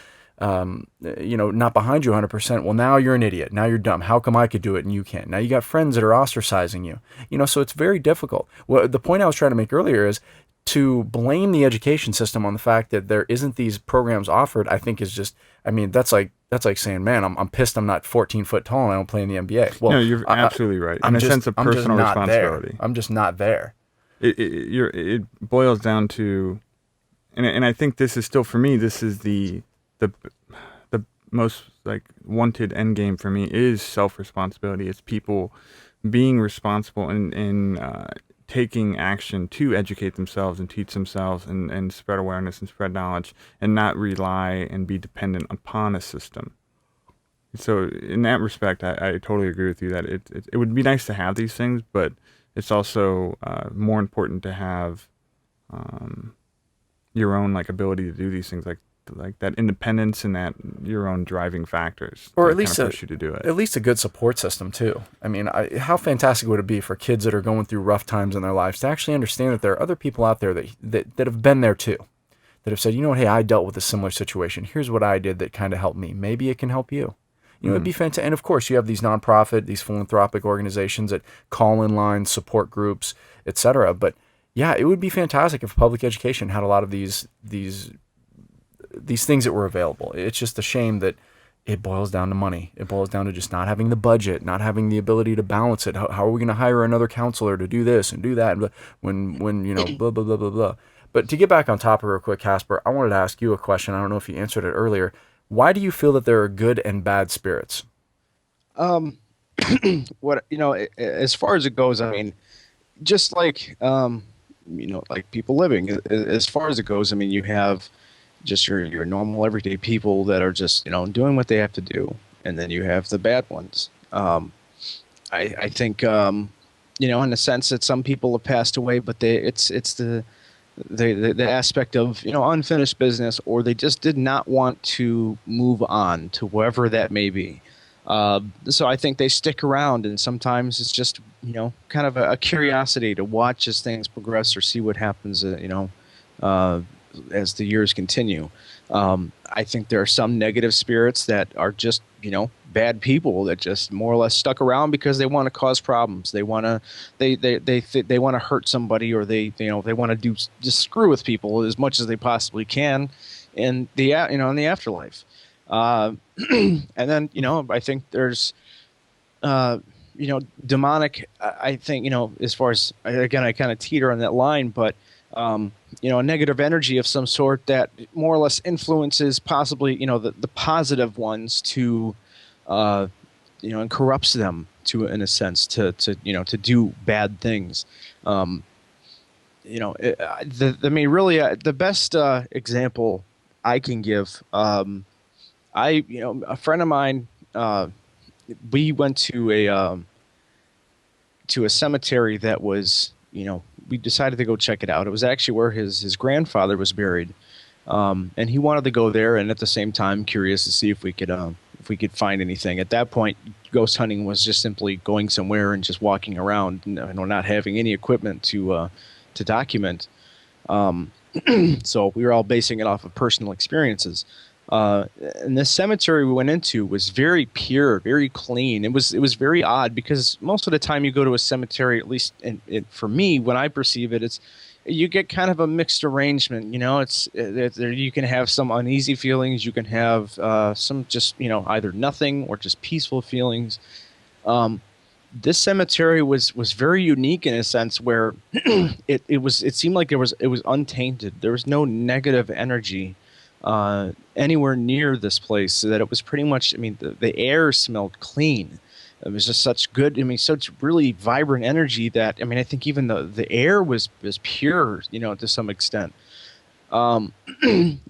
not behind you 100%. Well, now you're an idiot. Now you're dumb. How come I could do it and you can't? Now you got friends that are ostracizing you. So it's very difficult. Well, the point I was trying to make earlier is to blame the education system on the fact that there isn't these programs offered. I think is just, that's like saying, man, I'm pissed I'm not 14 foot tall and I don't play in the NBA. Well, No, you're absolutely right. In a sense of personal responsibility. I'm just not there. It boils down to, and I think this is still, for me, this is the most like wanted end game for me is self-responsibility. It's people being responsible and taking action to educate themselves and teach themselves and spread awareness and spread knowledge and not rely and be dependent upon a system. So in that respect, I totally agree with you that it would be nice to have these things, but it's also more important to have your own like ability to do these things, like that independence and that your own driving factors, or to at least kind of push you to do it. At least a good support system too. I mean, how fantastic would it be for kids that are going through rough times in their lives to actually understand that there are other people out there that have been there too, that have said, you know what, hey, I dealt with a similar situation. Here's what I did that kind of helped me. Maybe it can help you. You know, it'd be fantastic. And of course, you have these nonprofit, these philanthropic organizations that call in lines, support groups, etc. But yeah, it would be fantastic if public education had a lot of these things that were available. It's just a shame that it boils down to money. It boils down to just not having the budget, not having the ability to balance it. How are we going to hire another counselor to do this and do that when you know, blah, blah, blah, blah, blah. But to get back on topic real quick, Kasper, I wanted to ask you a question. I don't know if you answered it earlier. Why do you feel that there are good and bad spirits? What, as far as it goes, I mean, just like, like people living, as far as it goes, I mean, you have just your normal everyday people that are just, doing what they have to do. And then you have the bad ones. I think, in a sense that some people have passed away, but it's the aspect of, unfinished business, or they just did not want to move on to wherever that may be. So I think they stick around, and sometimes it's just, kind of a curiosity to watch as things progress or see what happens, as the years continue. I think there are some negative spirits that are just, bad people that just more or less stuck around because they want to cause problems. They want to, they want to hurt somebody, or they want to just screw with people as much as they possibly can in the, in the afterlife. And then, I think there's, demonic, I think, as far as, again, I kind of teeter on that line, but, a negative energy of some sort that more or less influences possibly, the positive ones to, and corrupts them in a sense to do bad things. The best example I can give, a friend of mine, we went to a cemetery that was, we decided to go check it out. It was actually where his grandfather was buried. And he wanted to go there, and at the same time curious to see if we could find anything. At that point, ghost hunting was just simply going somewhere and just walking around, not having any equipment to document. So we were all basing it off of personal experiences. And the cemetery we went into was very pure, very clean. It was very odd because most of the time you go to a cemetery, at least for me, when I perceive it, you get kind of a mixed arrangement. You can have some uneasy feelings. You can have some just, either nothing or just peaceful feelings. This cemetery was very unique in a sense where it seemed like it was untainted. There was no negative energy anywhere near this place, so that it was pretty much, the air smelled clean. It was just such such really vibrant energy that, I think even the air was pure, to some extent. And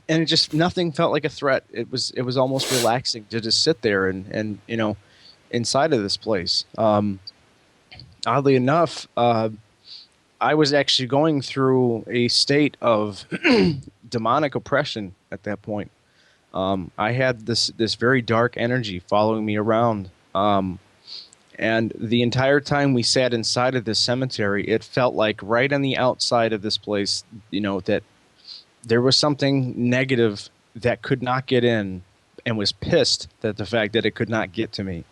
it just, nothing felt like a threat. It was almost relaxing to just sit there and inside of this place. Oddly enough, I was actually going through a state of demonic oppression at that point. I had this very dark energy following me around. And the entire time we sat inside of this cemetery, it felt like right on the outside of this place, that there was something negative that could not get in, and was pissed that the fact that it could not get to me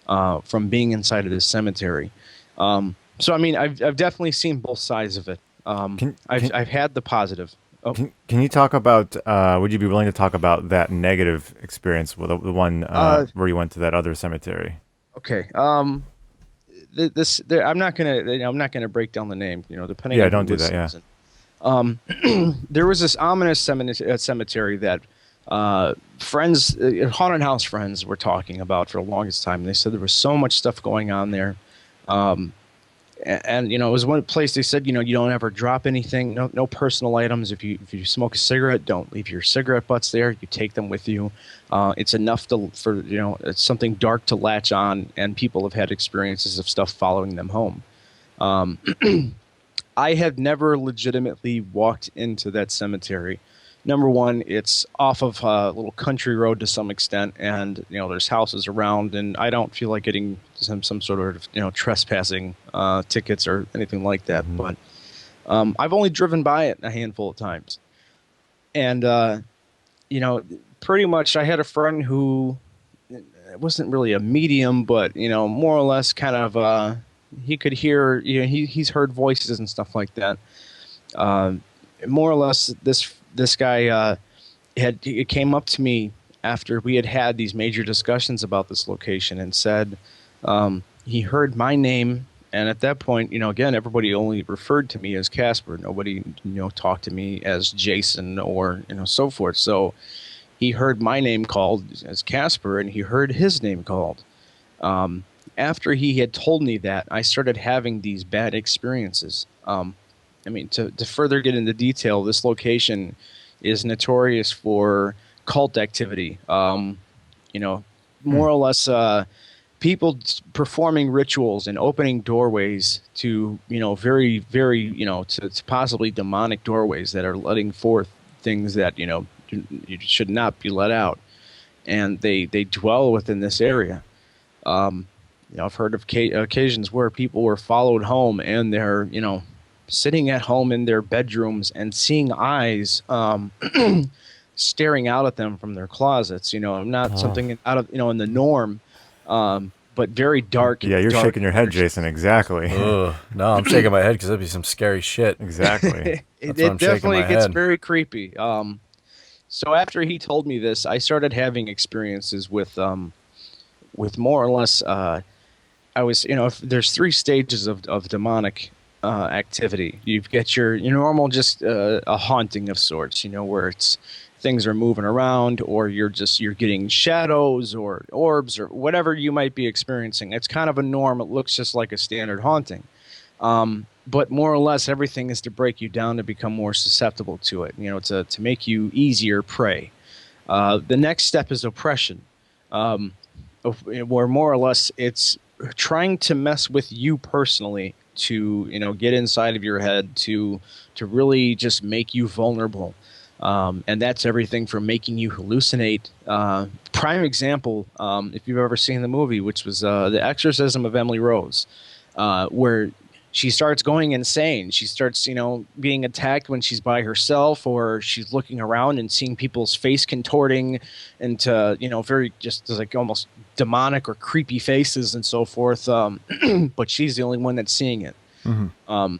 from being inside of this cemetery. So, I've definitely seen both sides of it. I've had the positive. Oh. Can you talk about, would you be willing to talk about that negative experience with the one where you went to that other cemetery? Okay. I'm not gonna break down the name. Depending. Yeah, on don't do that. Yeah. There was this ominous cemetery that Friends, haunted house friends were talking about for the longest time. And they said there was so much stuff going on there. And it was one place they said, you don't ever drop anything, no personal items. If you smoke a cigarette, don't leave your cigarette butts there. You take them with you. It's enough for it's something dark to latch on, and people have had experiences of stuff following them home. I have never legitimately walked into that cemetery. Number one, it's off of a little country road to some extent, and there's houses around, and I don't feel like getting some sort of trespassing tickets or anything like that. Mm-hmm. But I've only driven by it a handful of times, and pretty much I had a friend who wasn't really a medium, but more or less kind of he could hear, he's heard voices and stuff like that. More or less, this guy it came up to me after we had these major discussions about this location and said he heard my name, and at that point, again, everybody only referred to me as Kasper. Nobody talked to me as Jason or so forth. So he heard my name called as Kasper, and he heard his name called. After he had told me that, I started having these bad experiences. To further get into detail, this location is notorious for cult activity. More or less, people performing rituals and opening doorways to, very, very, to possibly demonic doorways that are letting forth things that, you should not be let out. And they dwell within this area. I've heard of occasions where people were followed home and they're, sitting at home in their bedrooms and seeing eyes staring out at them from their closets. Not something out of in the norm, but very dark. Yeah, you're dark shaking your head, Jason. Exactly. Ugh. No, I'm shaking my head because that'd be some scary shit. Exactly. it I'm shaking definitely my gets head. very creepy. So after he told me this, I started having experiences with more or less. I was, if there's 3 stages of demonic activity. You've got your normal, just a haunting of sorts, where it's things are moving around, or you're getting shadows or orbs or whatever you might be experiencing. It's kind of a norm. It looks just like a standard haunting. But more or less, everything is to break you down to become more susceptible to it, to make you easier prey. The next step is oppression, where more or less it's trying to mess with you personally to get inside of your head to really just make you vulnerable, and that's everything from making you hallucinate. Prime example, if you've ever seen the movie, which was The Exorcism of Emily Rose, where she starts going insane. She starts being attacked when she's by herself, or she's looking around and seeing people's face contorting into very just like almost demonic or creepy faces and so forth, but she's the only one that's seeing it. Mm-hmm.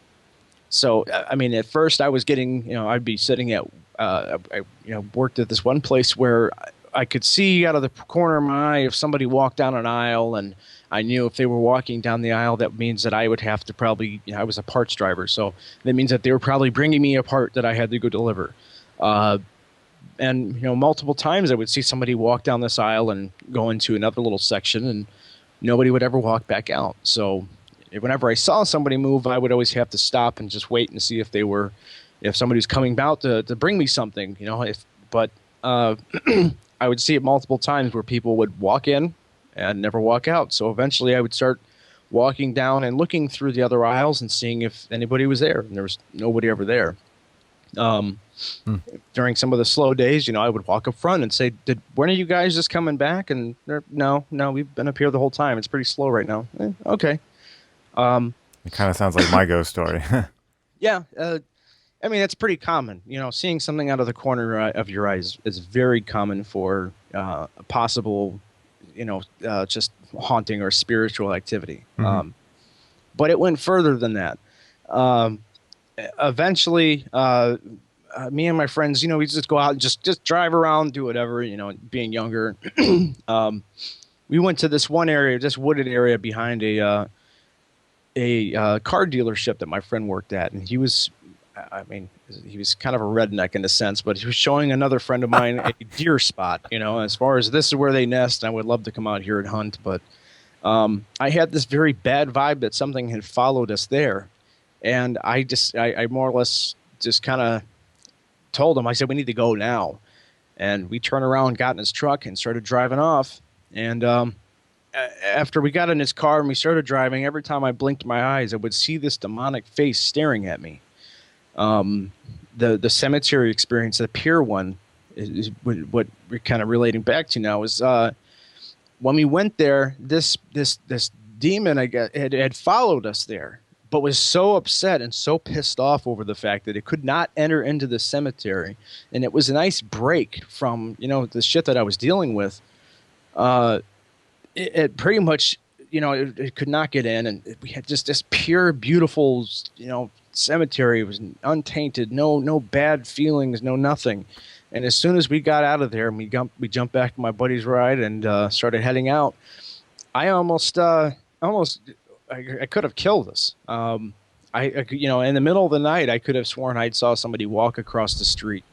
So at first I was getting, I'd be sitting at I worked at this one place where I could see out of the corner of my eye if somebody walked down an aisle, and I knew if they were walking down the aisle, that means that I would have to probably, I was a parts driver, so that means that they were probably bringing me a part that I had to go deliver. And multiple times I would see somebody walk down this aisle and go into another little section, and nobody would ever walk back out. So whenever I saw somebody move, I would always have to stop and just wait and see if somebody was coming out to bring me something, but I would see it multiple times where people would walk in and never walk out. So eventually I would start walking down and looking through the other aisles and seeing if anybody was there, and there was nobody ever there. During some of the slow days, I would walk up front and say, when are you guys just coming back? And no, we've been up here the whole time. It's pretty slow right now. Okay. It kind of sounds like my ghost story. Yeah. That's pretty common. Seeing something out of the corner of your eyes is very common for a possible, just haunting or spiritual activity. Mm-hmm. But it went further than that. Eventually, me and my friends, we just go out and just drive around, do whatever, being younger. We went to this one area, this wooded area behind a car dealership that my friend worked at, and he was I mean, he was kind of a redneck in a sense, but he was showing another friend of mine a deer spot. As far as this is where they nest, I would love to come out here and hunt, but I had this very bad vibe that something had followed us there, and I more or less just kind of told him. I said, we need to go now, and we turned around, got in his truck, and started driving off. And after we got in his car and we started driving, every time I blinked my eyes, I would see this demonic face staring at me. The cemetery experience, the pier one, is what we're kind of relating back to now. Is when we went there, this demon, I guess, had followed us there, but was so upset and so pissed off over the fact that it could not enter into the cemetery, and it was a nice break from the shit that I was dealing with. It pretty much, it could not get in, and we had just this pure, beautiful, cemetery. It was untainted, no bad feelings, no nothing. And as soon as we got out of there and we jumped back to my buddy's ride and started heading out, I I could have killed us. In the middle of the night, I could have sworn I saw somebody walk across the street.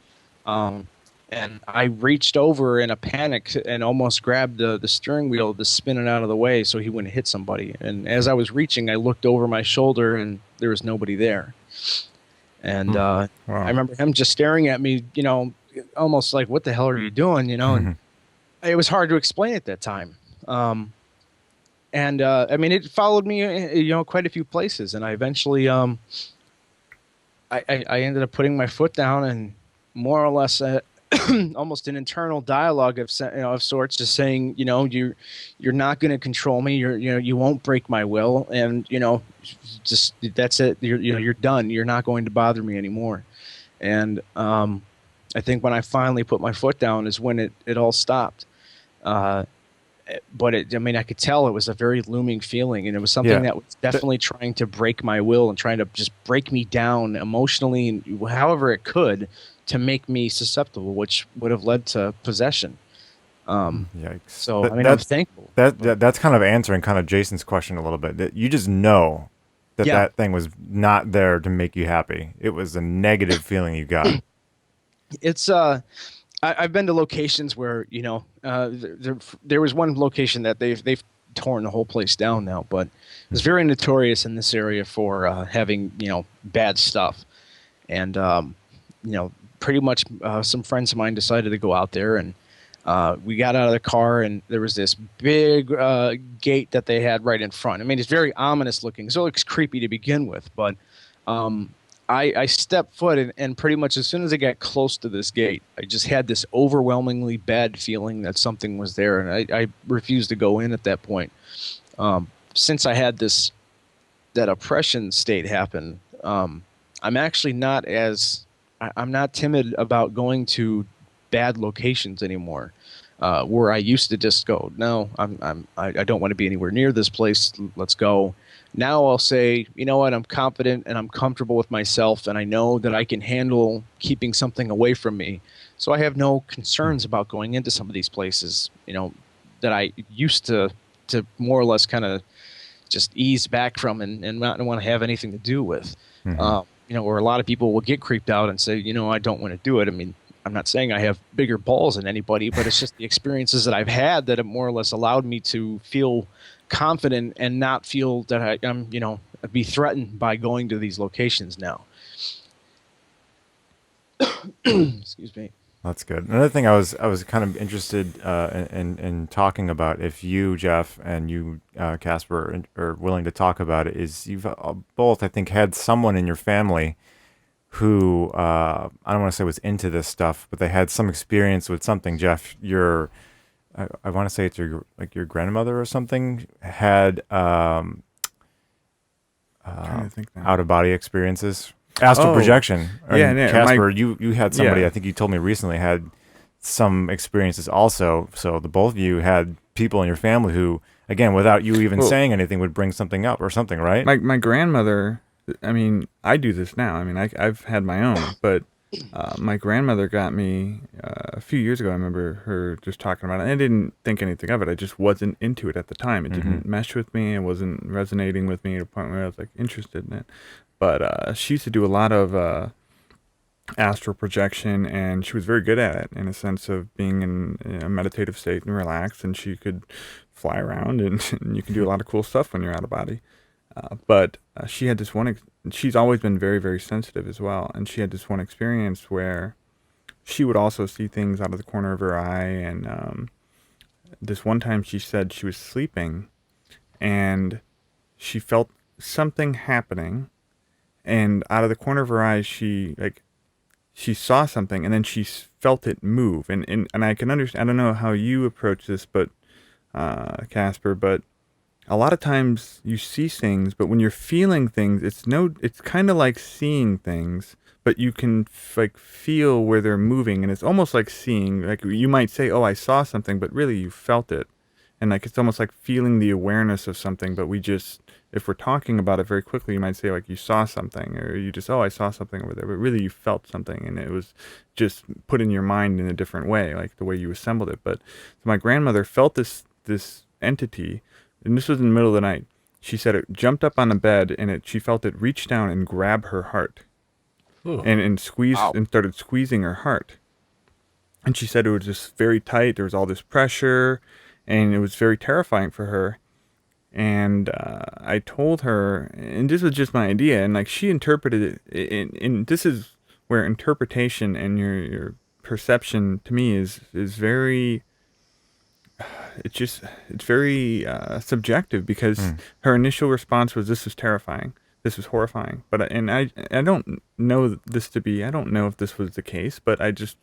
And I reached over in a panic and almost grabbed the steering wheel to spin it out of the way so he wouldn't hit somebody. And as I was reaching, I looked over my shoulder and there was nobody there. And Wow. I remember him just staring at me, almost like, what the hell are you doing? And it was hard to explain at that time. I mean, it followed me, quite a few places. And I eventually, I ended up putting my foot down and more or less almost an internal dialogue of sorts, just saying, you're not going to control me. You won't break my will. And, just that's it. You're done. You're not going to bother me anymore. And I think when I finally put my foot down is when it all stopped. But I could tell it was a very looming feeling, and it was something that was definitely trying to break my will and trying to just break me down emotionally and however it could to make me susceptible, which would have led to possession. Yikes. So I'm thankful. That's kind of answering kind of Jason's question a little bit. That you just know that thing was not there to make you happy. It was a negative feeling you got. It's I've been to locations where there was one location that they've torn the whole place down now, but it's very notorious in this area for having bad stuff, and pretty much some friends of mine decided to go out there, and we got out of the car, and there was this big gate that they had right in front. I mean, it's very ominous looking, so it looks creepy to begin with, but I stepped foot, and pretty much as soon as I got close to this gate, I just had this overwhelmingly bad feeling that something was there, and I refused to go in at that point. Since I had that oppression state happen, I'm actually not I'm not timid about going to bad locations anymore, where I used to just go, no, I don't want to be anywhere near this place. Let's go. Now I'll say, you know what, I'm confident and I'm comfortable with myself, and I know that I can handle keeping something away from me. So I have no concerns about going into some of these places, that I used to more or less kind of just ease back from and not want to have anything to do with. Where a lot of people will get creeped out and say, I don't want to do it. I mean, I'm not saying I have bigger balls than anybody, but it's just the experiences that I've had that have more or less allowed me to feel confident and not feel that I'm, be threatened by going to these locations now. Excuse me. That's good. Another thing I was kind of interested in talking about, if you, Geoff, and you, Kasper, are willing to talk about it, is you've both, I think, had someone in your family who I don't want to say was into this stuff, but they had some experience with something. Geoff, I want to say it's your grandmother or something had Trying to think now. out of body experiences, astral projection. Yeah, Kasper, you had somebody. I think you told me recently had some experiences also. So the both of you had people in your family who, again, without you even saying anything, would bring something up or something, right? My grandmother. I mean, I do this now. I mean, I've had my own, but my grandmother got me a few years ago. I remember her just talking about it. I didn't think anything of it. I just wasn't into it at the time. It didn't mesh with me. It wasn't resonating with me to a point where I was like interested in it. But she used to do a lot of astral projection, and she was very good at it in a sense of being in a meditative state and relaxed. And she could fly around, and you can do a lot of cool stuff when you're out of body. But she had this one. She's always been very, very sensitive as well, and she had this one experience where she would also see things out of the corner of her eye. And this one time, she said she was sleeping, and she felt something happening, and out of the corner of her eye, she saw something, and then she felt it move. And I can understand. I don't know how you approach this, but Casper, but a lot of times you see things, but when you're feeling things, it's kind of like seeing things, but you can like feel where they're moving, and it's almost like seeing. Like you might say, "Oh, I saw something," but really you felt it, and like it's almost like feeling the awareness of something. But if we're talking about it very quickly, you might say like you saw something, or you just, "Oh, I saw something over there," but really you felt something, and it was just put in your mind in a different way, like the way you assembled it. But so my grandmother felt this entity. And this was in the middle of the night. She said it jumped up on the bed, and she felt it reach down and grab her heart, and squeeze and started squeezing her heart. And she said it was just very tight. There was all this pressure, and it was very terrifying for her. And I told her, and this was just my idea, and like she interpreted it. And this is where interpretation and your perception to me is very. It's very subjective, because her initial response was, this was terrifying, this was horrifying. I don't know this to be, I don't know if this was the case, but I just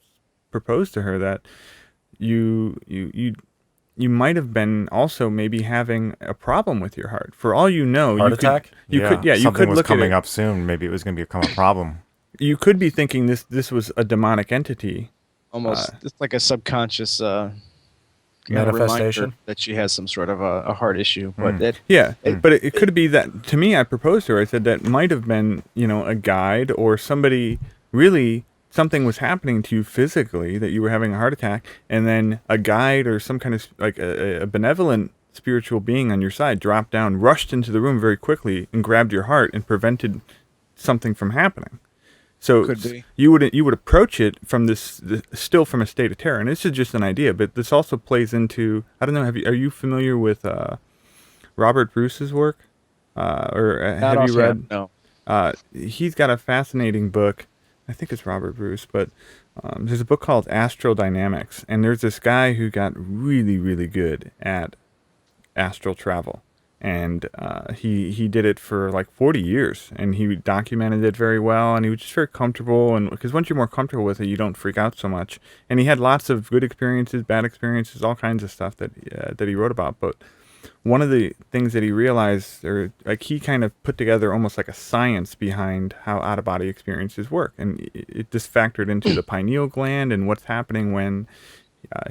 proposed to her that you might have been also maybe having a problem with your heart. For all you know, Heart attack? You could something was look coming at up soon. Maybe it was going to become a problem. You could be thinking this was a demonic entity. Almost, it's like a subconscious manifestation that she has some sort of a heart issue. But but it could be that. To me, I proposed to her. I said that might have been, a guide or somebody. Really, something was happening to you physically, that you were having a heart attack, and then a guide or some kind of like a benevolent spiritual being on your side dropped down, rushed into the room very quickly, and grabbed your heart and prevented something from happening. So Could be. you would approach it from still from a state of terror, and this is just an idea, but this also plays into, I don't know, are you familiar with Robert Bruce's work, or have you read? No. He's got a fascinating book. I think it's Robert Bruce, but there's a book called Astral Dynamics, and there's this guy who got really, really good at astral travel. And he did it for like 40 years, and he documented it very well, and he was just very comfortable. And because once you're more comfortable with it, you don't freak out so much. And he had lots of good experiences, bad experiences, all kinds of stuff that he wrote about. But one of the things that he realized, or like he kind of put together almost like a science behind how out-of-body experiences work, and it just factored into the pineal gland and what's happening when.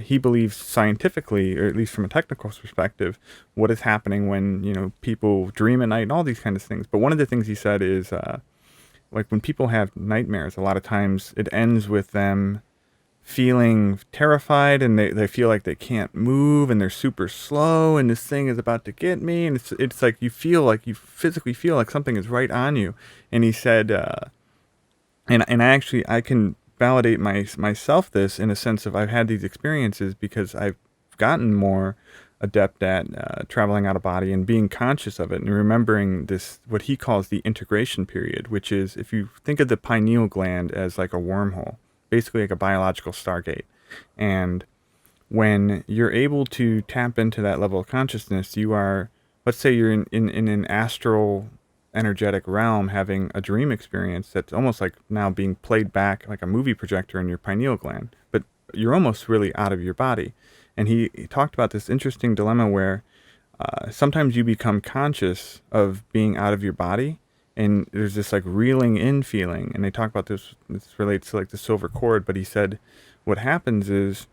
He believes scientifically, or at least from a technical perspective, what is happening when people dream at night and all these kinds of things. But one of the things he said is, like when people have nightmares, a lot of times it ends with them feeling terrified, and they feel like they can't move, and they're super slow, and this thing is about to get me, and it's like you physically feel like something is right on you. And he said, and I can validate myself this in a sense of I've had these experiences because I've gotten more adept at traveling out of body and being conscious of it and remembering this, what he calls the integration period, which is, if you think of the pineal gland as like a wormhole, basically like a biological stargate. And when you're able to tap into that level of consciousness, you are, let's say you're in an astral energetic realm having a dream experience that's almost like now being played back like a movie projector in your pineal gland, but you're almost really out of your body. And he talked about this interesting dilemma where sometimes you become conscious of being out of your body, and there's this like reeling in feeling. And they talk about this relates to like the silver cord, but he said what happens is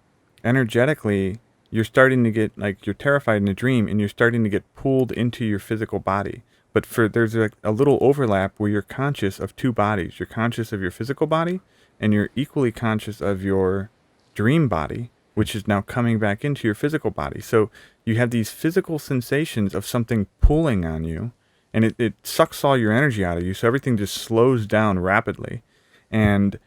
energetically you're starting to get, like, you're terrified in a dream, and you're starting to get pulled into your physical body. But there's a little overlap where you're conscious of two bodies. You're conscious of your physical body, and you're equally conscious of your dream body, which is now coming back into your physical body. So you have these physical sensations of something pulling on you, and it sucks all your energy out of you. So everything just slows down rapidly, and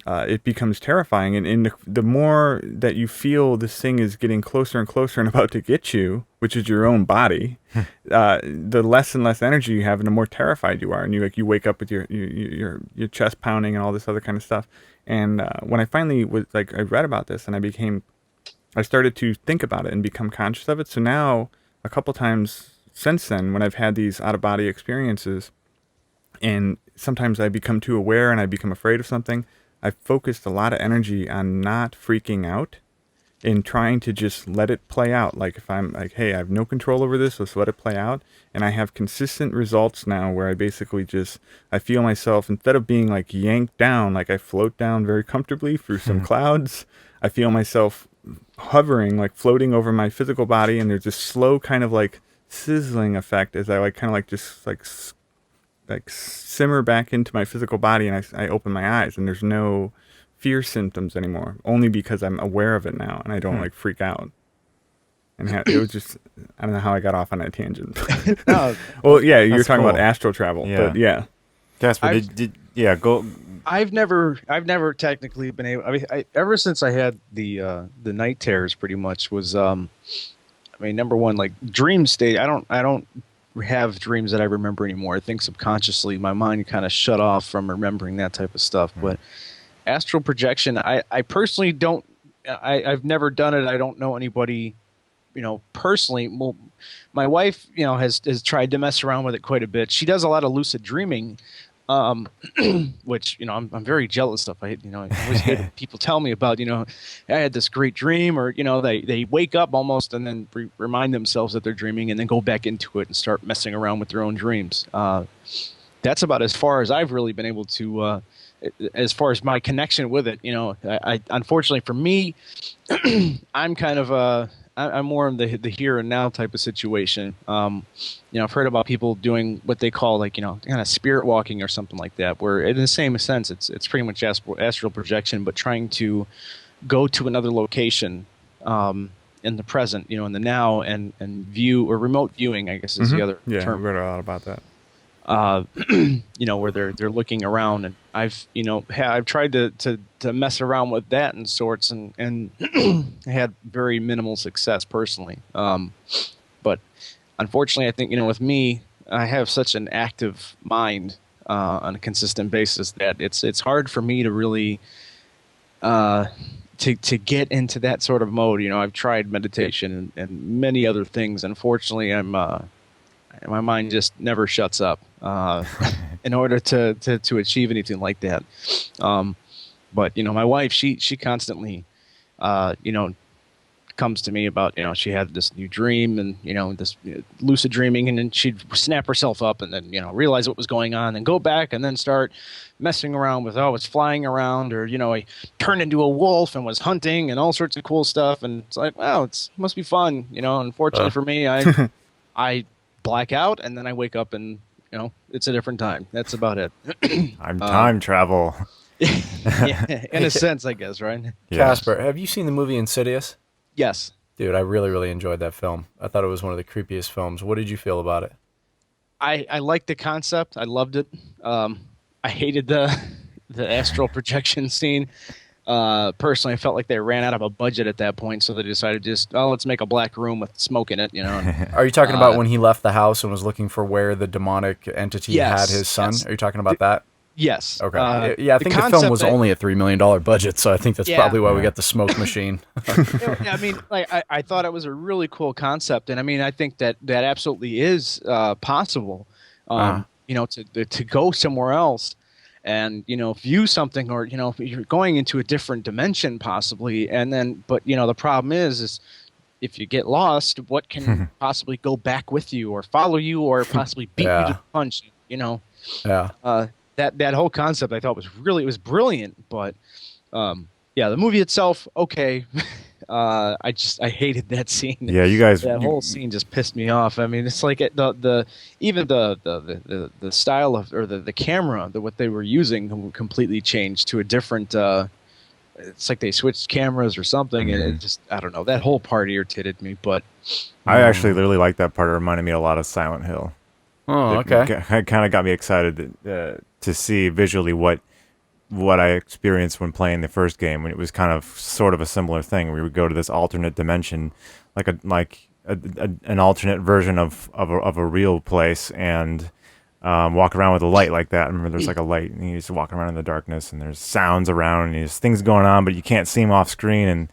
it becomes terrifying. And the more that you feel this thing is getting closer and closer and about to get you, which is your own body, the less and less energy you have, and the more terrified you are. And you wake up with your chest pounding and all this other kind of stuff. And when I finally I read about this, and I started to think about it and become conscious of it. So now, a couple times since then, when I've had these out of body experiences, and sometimes I become too aware and I become afraid of something, I've focused a lot of energy on not freaking out and trying to just let it play out. Like, if I'm like, hey, I have no control over this, let's let it play out. And I have consistent results now where I basically I feel myself, instead of being like yanked down, like I float down very comfortably through some clouds, I feel myself hovering, like floating over my physical body. And there's this slow kind of like sizzling effect as I like simmer back into my physical body, and I open my eyes, and there's no fear symptoms anymore, only because I'm aware of it now and I don't like freak out. And it was just, I don't know how I got off on that tangent. No, Well, yeah, you're talking cool. about astral travel, Yeah. but yeah. Casper, go. I've never technically been able. I mean, ever since I had the night terrors, pretty much was. I mean, number one, like dream state. I don't have dreams that I remember anymore. I think subconsciously my mind kind of shut off from remembering that type of stuff. But astral projection, I personally don't. I've never done it. I don't know anybody, personally. Well, my wife, has tried to mess around with it quite a bit. She does a lot of lucid dreaming. Which I'm very jealous of. I always hear people tell me about I had this great dream, or they wake up almost and then remind themselves that they're dreaming and then go back into it and start messing around with their own dreams. That's about as far as I've really been able to, as far as my connection with it. I unfortunately for me, I'm kind of I'm more in the here and now type of situation. I've heard about people doing what they call kind of spirit walking or something like that, where in the same sense, it's pretty much astral projection, but trying to go to another location in the present, in the now, and view, or remote viewing, I guess is the other term. Yeah, I read a lot about that. Where they're looking around, and I've tried to mess around with that and sorts, and had very minimal success personally. But unfortunately, I think with me, I have such an active mind on a consistent basis that it's hard for me to really to get into that sort of mode. I've tried meditation and many other things. Unfortunately, my mind just never shuts up in order to achieve anything like that. But my wife, she constantly, comes to me about, she had this new dream and, this lucid dreaming, and then she'd snap herself up and then, realize what was going on and go back and then start messing around with, it's flying around, or, I turned into a wolf and was hunting and all sorts of cool stuff. And it's like, wow, it must be fun. Unfortunately for me, I black out and then I wake up and, it's a different time. That's about it. Time travel. Yeah, in a sense, I guess, right? Yeah. Kasper, have you seen the movie Insidious? Yes. Dude, I really, really enjoyed that film. I thought it was one of the creepiest films. What did you feel about it? I liked the concept. I loved it. I hated the astral projection scene. Personally, I felt like they ran out of a budget at that point, so they decided let's make a black room with smoke in it. Are you talking about when he left the house and was looking for where the demonic entity Yes, had his son? yes. Are you talking about that? Yes. Okay. I think the film was only a $3 million budget, so I think that's probably why we got the smoke machine. I mean, I thought it was a really cool concept, and I mean, I think that absolutely is possible. To go somewhere else and view something, or you're going into a different dimension possibly, and then the problem is if you get lost, what can possibly go back with you or follow you or possibly beat you to the punch? That whole concept I thought was brilliant, but the movie itself, okay. I hated that scene. Yeah, you guys. That whole scene just pissed me off. I mean, it's like the even the style of, or the camera, what they were using completely changed to a different. It's like they switched cameras or something, and it just, I don't know. That whole part irritated me. But I actually really liked that part. It reminded me a lot of Silent Hill. Oh, okay. It kind of got me excited to see visually what I experienced when playing the first game. When it was kind of sort of a similar thing. We would go to this alternate dimension, like an alternate version of a real place, and walk around with a light like that. I remember there's like a light, and you just walk around in the darkness, and there's sounds around, and there's things going on, but you can't see them off screen, and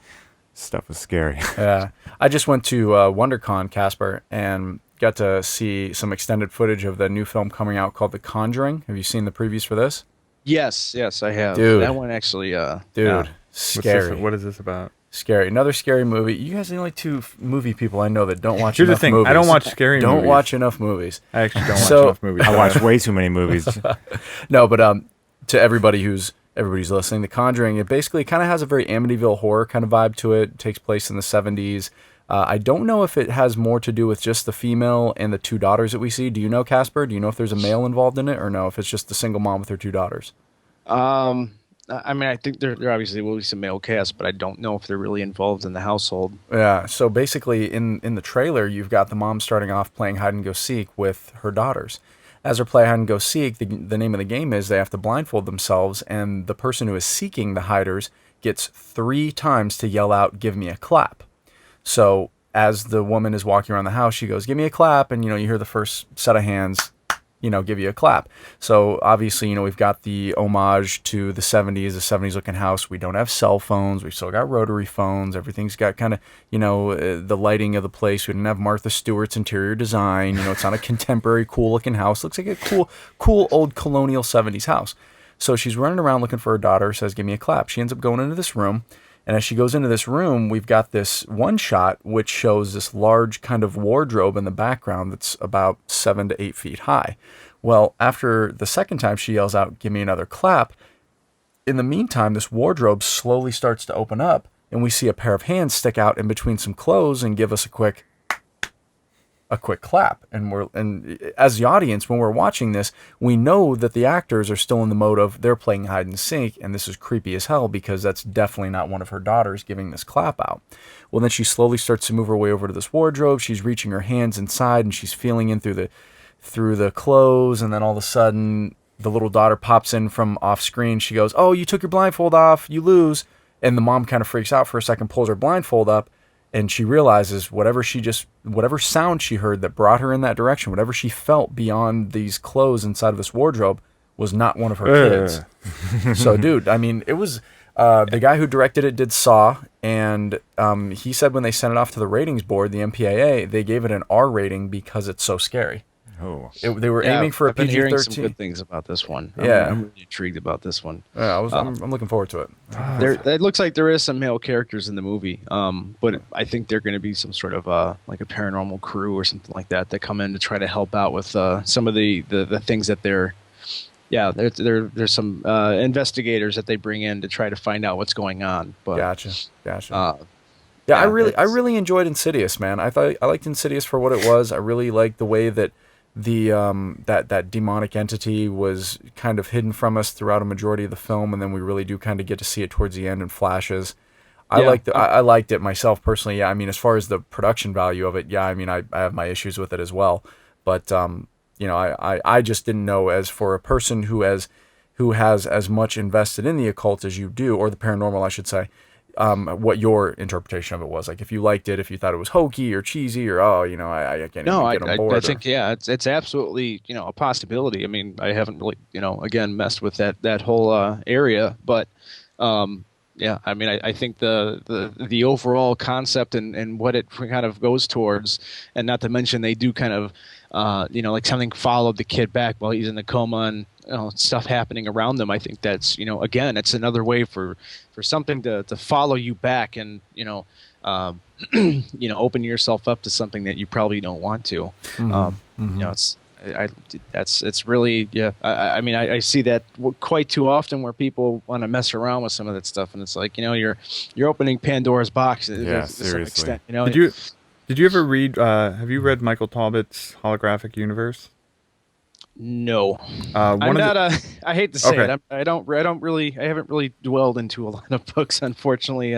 stuff was scary. Yeah, I just went to WonderCon, Casper, and got to see some extended footage of the new film coming out called The Conjuring. Have you seen the previews for this? yes, I have. Dude. That one actually. Dude, yeah. scary. What is this about? Scary. Another scary movie. You guys are the only two movie people I know that don't watch Here's the enough thing. movies. I don't watch scary movies. Don't watch enough movies. I actually don't watch So- enough movies. I watch way too many movies. No, but to everybody's listening, The Conjuring, it basically kind of has a very Amityville horror kind of vibe to it. It takes place in the 70s. I don't know if it has more to do with just the female and the two daughters that we see. Do you know, Casper? Do you know if there's a male involved in it, or no, if it's just the single mom with her two daughters? I mean, I think there obviously will be some male cast, but I don't know if they're really involved in the household. Yeah, so basically in the trailer, you've got the mom starting off playing hide and go seek with her daughters. As they play hide and go seek, the name of the game is they have to blindfold themselves, and the person who is seeking the hiders gets 3 times to yell out, "Give me a clap." So as the woman is walking around the house, she goes, "Give me a clap," and you hear the first set of hands, give you a clap. So obviously, we've got the homage to the 70s looking house. We don't have cell phones. We've still got rotary phones. Everything's got kind of, the lighting of the place. We didn't have Martha Stewart's interior design. It's not a contemporary, cool looking house. Looks like a cool old colonial 70s house. So she's running around looking for her daughter, says, "Give me a clap." She ends up going into this room. And as she goes into this room, we've got this one shot which shows this large kind of wardrobe in the background that's about 7 to 8 feet high. Well, after the second time she yells out, "Give me another clap," in the meantime, this wardrobe slowly starts to open up, and we see a pair of hands stick out in between some clothes and give us a quick clap. And as the audience, when we're watching this, we know that the actors are still in the mode of they're playing hide and seek, and this is creepy as hell because that's definitely not one of her daughters giving this clap out. Well, then she slowly starts to move her way over to this wardrobe. She's reaching her hands inside, and she's feeling in through the clothes, and then all of a sudden the little daughter pops in from off screen. She goes, "Oh, you took your blindfold off, you lose." And the mom kind of freaks out for a second, pulls her blindfold up, and she realizes whatever sound she heard that brought her in that direction, whatever she felt beyond these clothes inside of this wardrobe, was not one of her kids. So, dude, I mean, it was the guy who directed it did Saw, and he said when they sent it off to the ratings board, the MPAA, they gave it an R rating because it's so scary. Oh, They were aiming for a I've been hearing some PG-13. good things about this one. Yeah. I'm really intrigued about this one. Yeah, I'm looking forward to it. It looks like there is some male characters in the movie, but I think they're going to be some sort of like a paranormal crew or something like that come in to try to help out with some of the things that there's some investigators that they bring in to try to find out what's going on. But Gotcha. yeah, I really enjoyed Insidious, man. I liked Insidious for what it was. I really liked the way that the that demonic entity was kind of hidden from us throughout a majority of the film, and then we really do kind of get to see it towards the end in flashes. I liked it myself personally. Yeah, I mean, as far as the production value of it, yeah, I mean, I have my issues with it as well. But I just didn't know, as for a person who has as much invested in the occult as you do, or the paranormal, I should say, what your interpretation of it was. Like, if you liked it, if you thought it was hokey or cheesy, or I can't even get on board. I think it's absolutely a possibility. I mean, I haven't really again messed with that whole area, but yeah, I mean, I think the overall concept and what it kind of goes towards, and not to mention they do kind of like something followed the kid back while he's in the coma, and stuff happening around them. I think that's again, it's another way for something to follow you back, and open yourself up to something that you probably don't want to. Mm-hmm. It's it's really, yeah. I mean, I see that quite too often where people want to mess around with some of that stuff, and it's like, you're opening Pandora's box to some seriously. extent. Did you ever read? Have you read Michael Talbot's Holographic Universe? No, One I'm of not the, I hate to say Okay. it. I haven't really dwelled into a lot of books, unfortunately.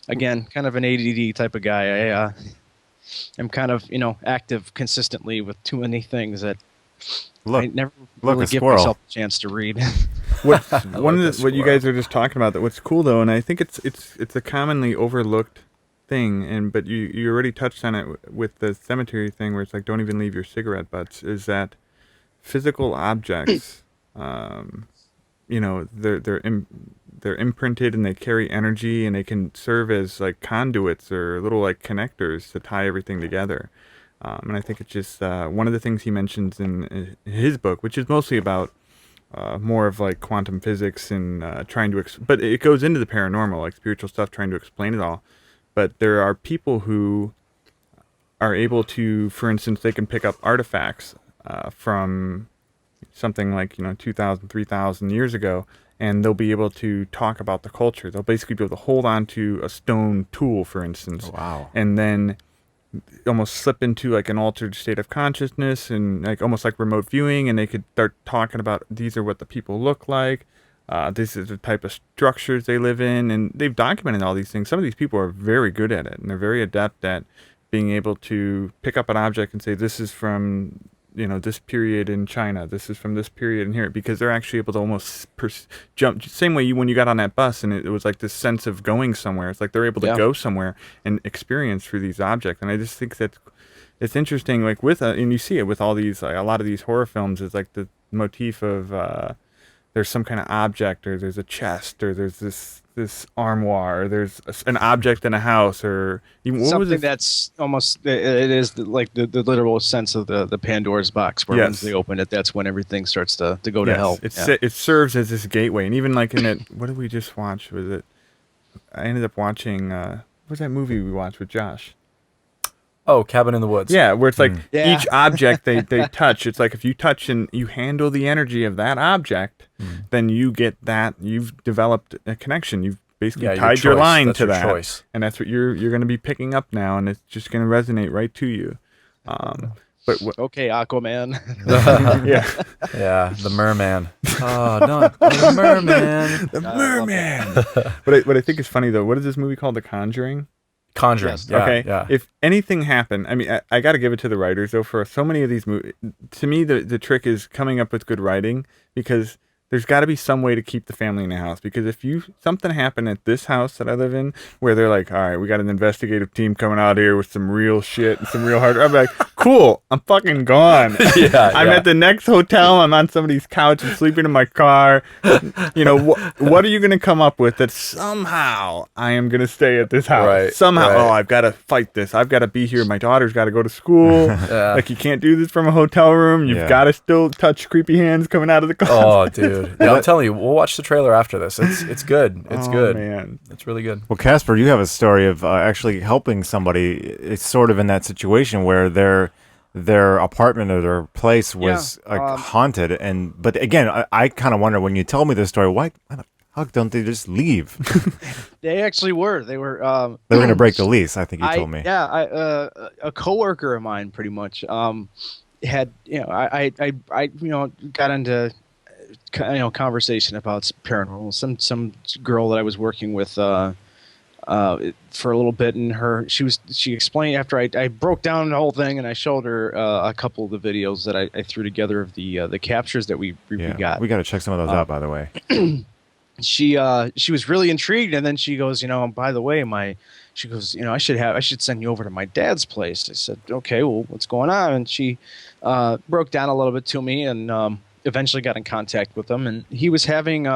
Again, kind of an ADD type of guy. I'm kind of, active consistently with too many things that Look, I never look, really a give squirrel. myself a chance to read. what that what you squirrel. guys are just talking about, that what's cool though, and I think it's a commonly overlooked thing, but you already touched on it with the cemetery thing, where it's like, don't even leave your cigarette butts, is that physical objects, they're imprinted and they carry energy, and they can serve as like conduits or little like connectors to tie everything together. And I think it's just one of the things he mentions in his book, which is mostly about more of like quantum physics and trying to, but it goes into the paranormal, like spiritual stuff, trying to explain it all. But there are people who are able to, for instance, they can pick up artifacts from something like 2,000, 3,000 years ago, and they'll be able to talk about the culture. They'll basically be able to hold on to a stone tool, for instance, Wow. and then almost slip into like an altered state of consciousness, and like almost like remote viewing, and they could start talking about, these are what the people look like. This is the type of structures they live in, and they've documented all these things. Some of these people are very good at it, and they're very adept at being able to pick up an object and say, this is from this period in China, this is from this period in here, because they're actually able to almost jump. Same way when you got on that bus and it was like this sense of going somewhere. It's like they're able to go somewhere and experience through these objects. And I just think that it's interesting, like and you see it with all these, like, a lot of these horror films, is like the motif of there's some kind of object, or there's a chest, or there's this armoire, or there's an object in a house, or even, what was Something it? that's almost, it is like the literal sense of the Pandora's box, where once they open it, that's when everything starts to go to hell. It serves as this gateway. And even like in it, what did we just watch? Was it? I ended up watching. What was that movie we watched with Josh? Oh, Cabin in the Woods. Yeah, where it's like Yeah. each object they touch. It's like if you touch and you handle the energy of that object, then you get that. You've developed a connection. You've basically tied your line to that, choice. and that's what you're going to be picking up now, and it's just going to resonate right to you. But Okay, Aquaman. Yeah, the merman. Oh no, the merman. the merman. What I think is funny though, what is this movie called? The Conjuring. Conjuring. Yes. Yeah, Okay. Yeah. If anything happened, I mean, I got to give it to the writers though. For so many of these movies, to me, the trick is coming up with good writing, because there's got to be some way to keep the family in the house. Because if something happened at this house that I live in, where they're like, all right, we got an investigative team coming out here with some real shit and some real hard, I'm like, cool, I'm fucking gone. I'm at the next hotel. I'm on somebody's couch and sleeping in my car. What are you going to come up with that somehow I am going to stay at this house? Right, Somehow, right. oh, I've got to fight this. I've got to be here. My daughter's got to go to school. Yeah. Like, you can't do this from a hotel room. You've got to still touch creepy hands coming out of the closet. Oh, dude. Yeah, I'm telling you, we'll watch the trailer after this. It's good. It's good. Man. It's really good. Well, Kasper, you have a story of actually helping somebody. It's sort of in that situation where their apartment or their place was haunted, but again, I kind of wonder, when you tell me this story, why the fuck don't they just leave? They actually were. They were. They were going to break the lease, I think you told me. Yeah, a coworker of mine, pretty much, had, I got into conversation about paranormal. Some girl that I was working with for a little bit, and she explained, after I broke down the whole thing and I showed her a couple of the videos that I threw together of the captures that we got. We got to check some of those out, by the way. She was really intrigued, and then she goes, by the way, she goes, I should send you over to my dad's place. I said, okay, well, what's going on? And she broke down a little bit to me, and eventually got in contact with him, and he was having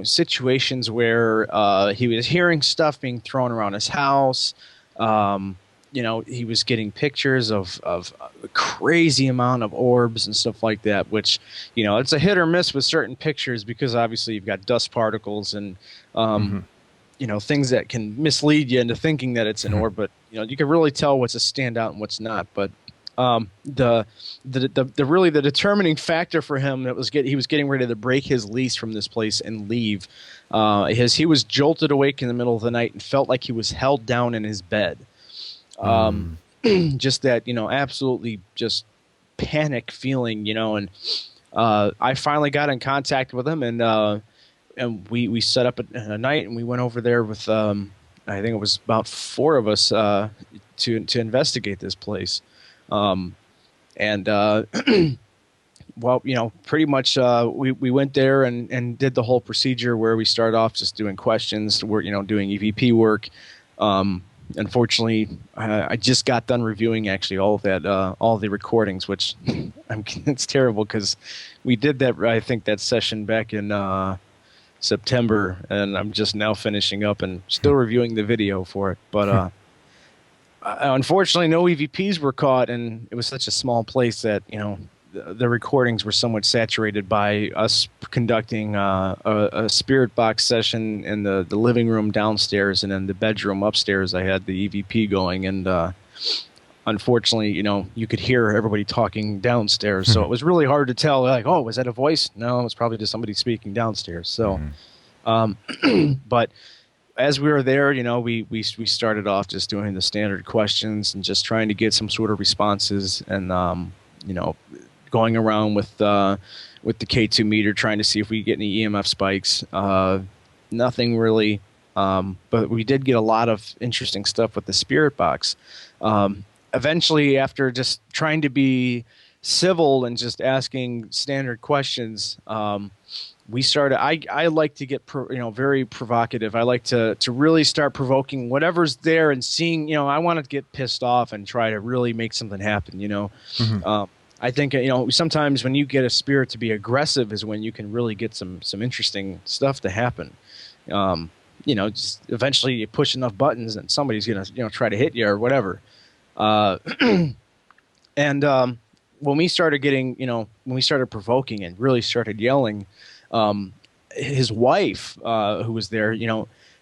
situations where he was hearing stuff being thrown around his house. He was getting pictures of a crazy amount of orbs and stuff like that, which, it's a hit or miss with certain pictures, because obviously you've got dust particles and, things that can mislead you into thinking that it's an orb, but, you can really tell what's a standout and what's not. But The really the determining factor for him that was he was getting ready to break his lease from this place and leave. He was jolted awake in the middle of the night and felt like he was held down in his bed. Just that, absolutely just panic feeling, and I finally got in contact with him, and we set up a night, and we went over there with I think it was about 4 of us to investigate this place. Well, pretty much we went there and did the whole procedure where we started off just doing questions, doing EVP work. Unfortunately, I just got done reviewing actually all of that, all the recordings, which it's terrible because we did that, I think, that session back in September, and I'm just now finishing up and still reviewing the video for it. But unfortunately, no EVPs were caught, and it was such a small place that, the recordings were somewhat saturated by us conducting a spirit box session in the living room downstairs, and in the bedroom upstairs I had the EVP going, and unfortunately, you could hear everybody talking downstairs, so it was really hard to tell, like, oh, was that a voice? No, it was probably just somebody speaking downstairs. So but as we were there, we started off just doing the standard questions and just trying to get some sort of responses, and going around with the K2 meter, trying to see if we get any EMF spikes. Nothing really, but we did get a lot of interesting stuff with the spirit box. Eventually, after just trying to be civil and just asking standard questions, we started. I like to get very provocative. I like to really start provoking whatever's there and seeing. I want to get pissed off and try to really make something happen. I think sometimes when you get a spirit to be aggressive is when you can really get some interesting stuff to happen. Just eventually you push enough buttons and somebody's gonna try to hit you or whatever. And when we started getting when we started provoking and really started yelling, his wife who was there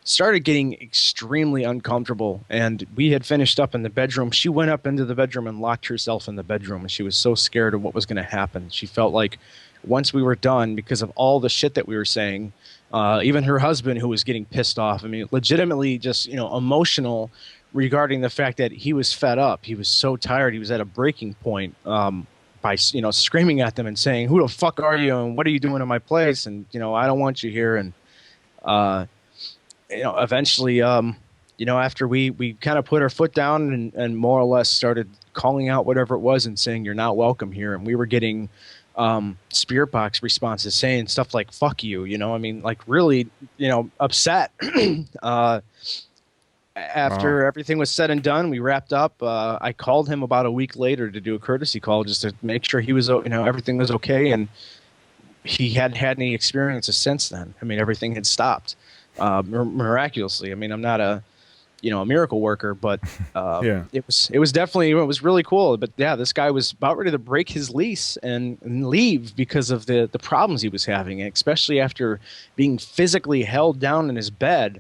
started getting extremely uncomfortable, and we had finished up in the bedroom. She went up into the bedroom and locked herself in the bedroom, and she was so scared of what was going to happen. She felt like once we were done, because of all the shit that we were saying, even her husband, who was getting pissed off, legitimately just emotional regarding the fact that he was fed up. He was so tired. He was at a breaking point by screaming at them and saying, "Who the fuck are you? And what are you doing in my place? And I don't want you here." And eventually, after we kind of put our foot down and more or less started calling out whatever it was and saying, "You're not welcome here," and we were getting spirit box responses saying stuff like "fuck you," like really, upset. After everything was said and done, we wrapped up. I called him about a week later to do a courtesy call just to make sure he was, everything was okay, and he hadn't had any experiences since then. Everything had stopped. Miraculously. I'm not a miracle worker, but it was definitely, it was really cool. But yeah, this guy was about ready to break his lease and leave because of the problems he was having, especially after being physically held down in his bed.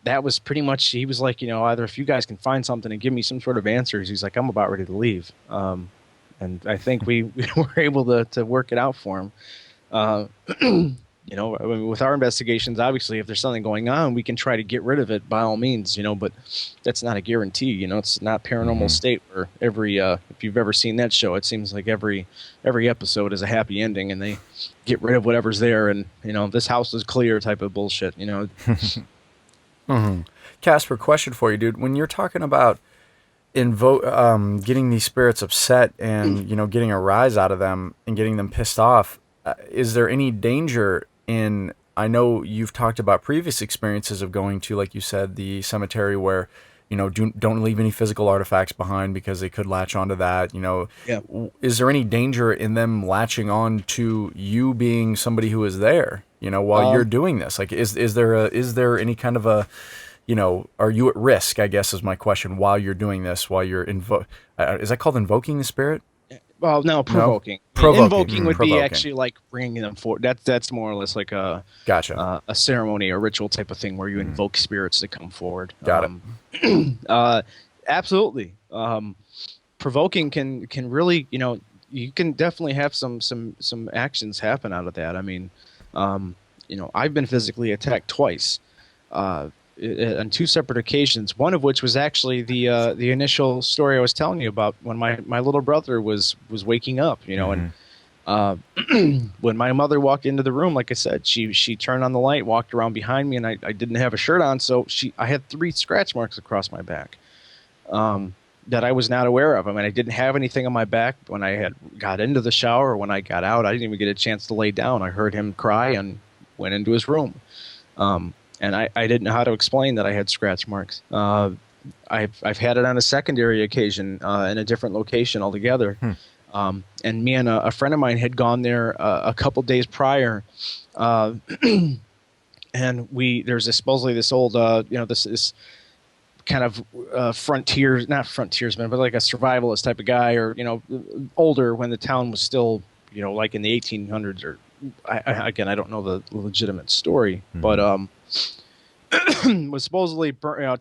That was pretty much, he was like, either if you guys can find something and give me some sort of answers, he's like, I'm about ready to leave. And I think we were able to work it out for him. With our investigations, obviously, if there's something going on, we can try to get rid of it by all means, but that's not a guarantee. It's not Paranormal State where every, if you've ever seen that show, it seems like every episode is a happy ending and they get rid of whatever's there and, this house is clear type of bullshit, Kasper, question for you, dude. When you're talking about getting these spirits upset and, getting a rise out of them and getting them pissed off, is there any danger in, I know you've talked about previous experiences of going to, like you said, the cemetery where, don't leave any physical artifacts behind because they could latch onto that, Yeah. Is there any danger in them latching on to you being somebody who is there, while you're doing this? Like, is there any kind of a, are you at risk, I guess is my question, while you're doing this, while you're is that called invoking the spirit? Well, no, provoking. No? Provoking. Invoking would Provoking. be actually like bringing them forward. That's more or less like a Gotcha. A ceremony, a ritual type of thing where you invoke spirits to come forward. Got it. Absolutely. provoking can really, you can definitely have some actions happen out of that. I mean, I've been physically attacked twice, on two separate occasions. One of which was actually the initial story I was telling you about when my little brother was waking up, and when my mother walked into the room, like I said, she turned on the light, walked around behind me, and I didn't have a shirt on, so I had 3 scratch marks across my back. That I was not aware of. I mean, I didn't have anything on my back when I had got into the shower. Or when I got out, I didn't even get a chance to lay down. I heard him cry and went into his room. And I didn't know how to explain that I had scratch marks. I've had it on a secondary occasion in a different location altogether. And me and a friend of mine had gone there a couple days prior. And there's supposedly this old, this kind of not frontiersman, but like a survivalist type of guy, or older, when the town was still like in the 1800s, or I don't know the legitimate story, but was supposedly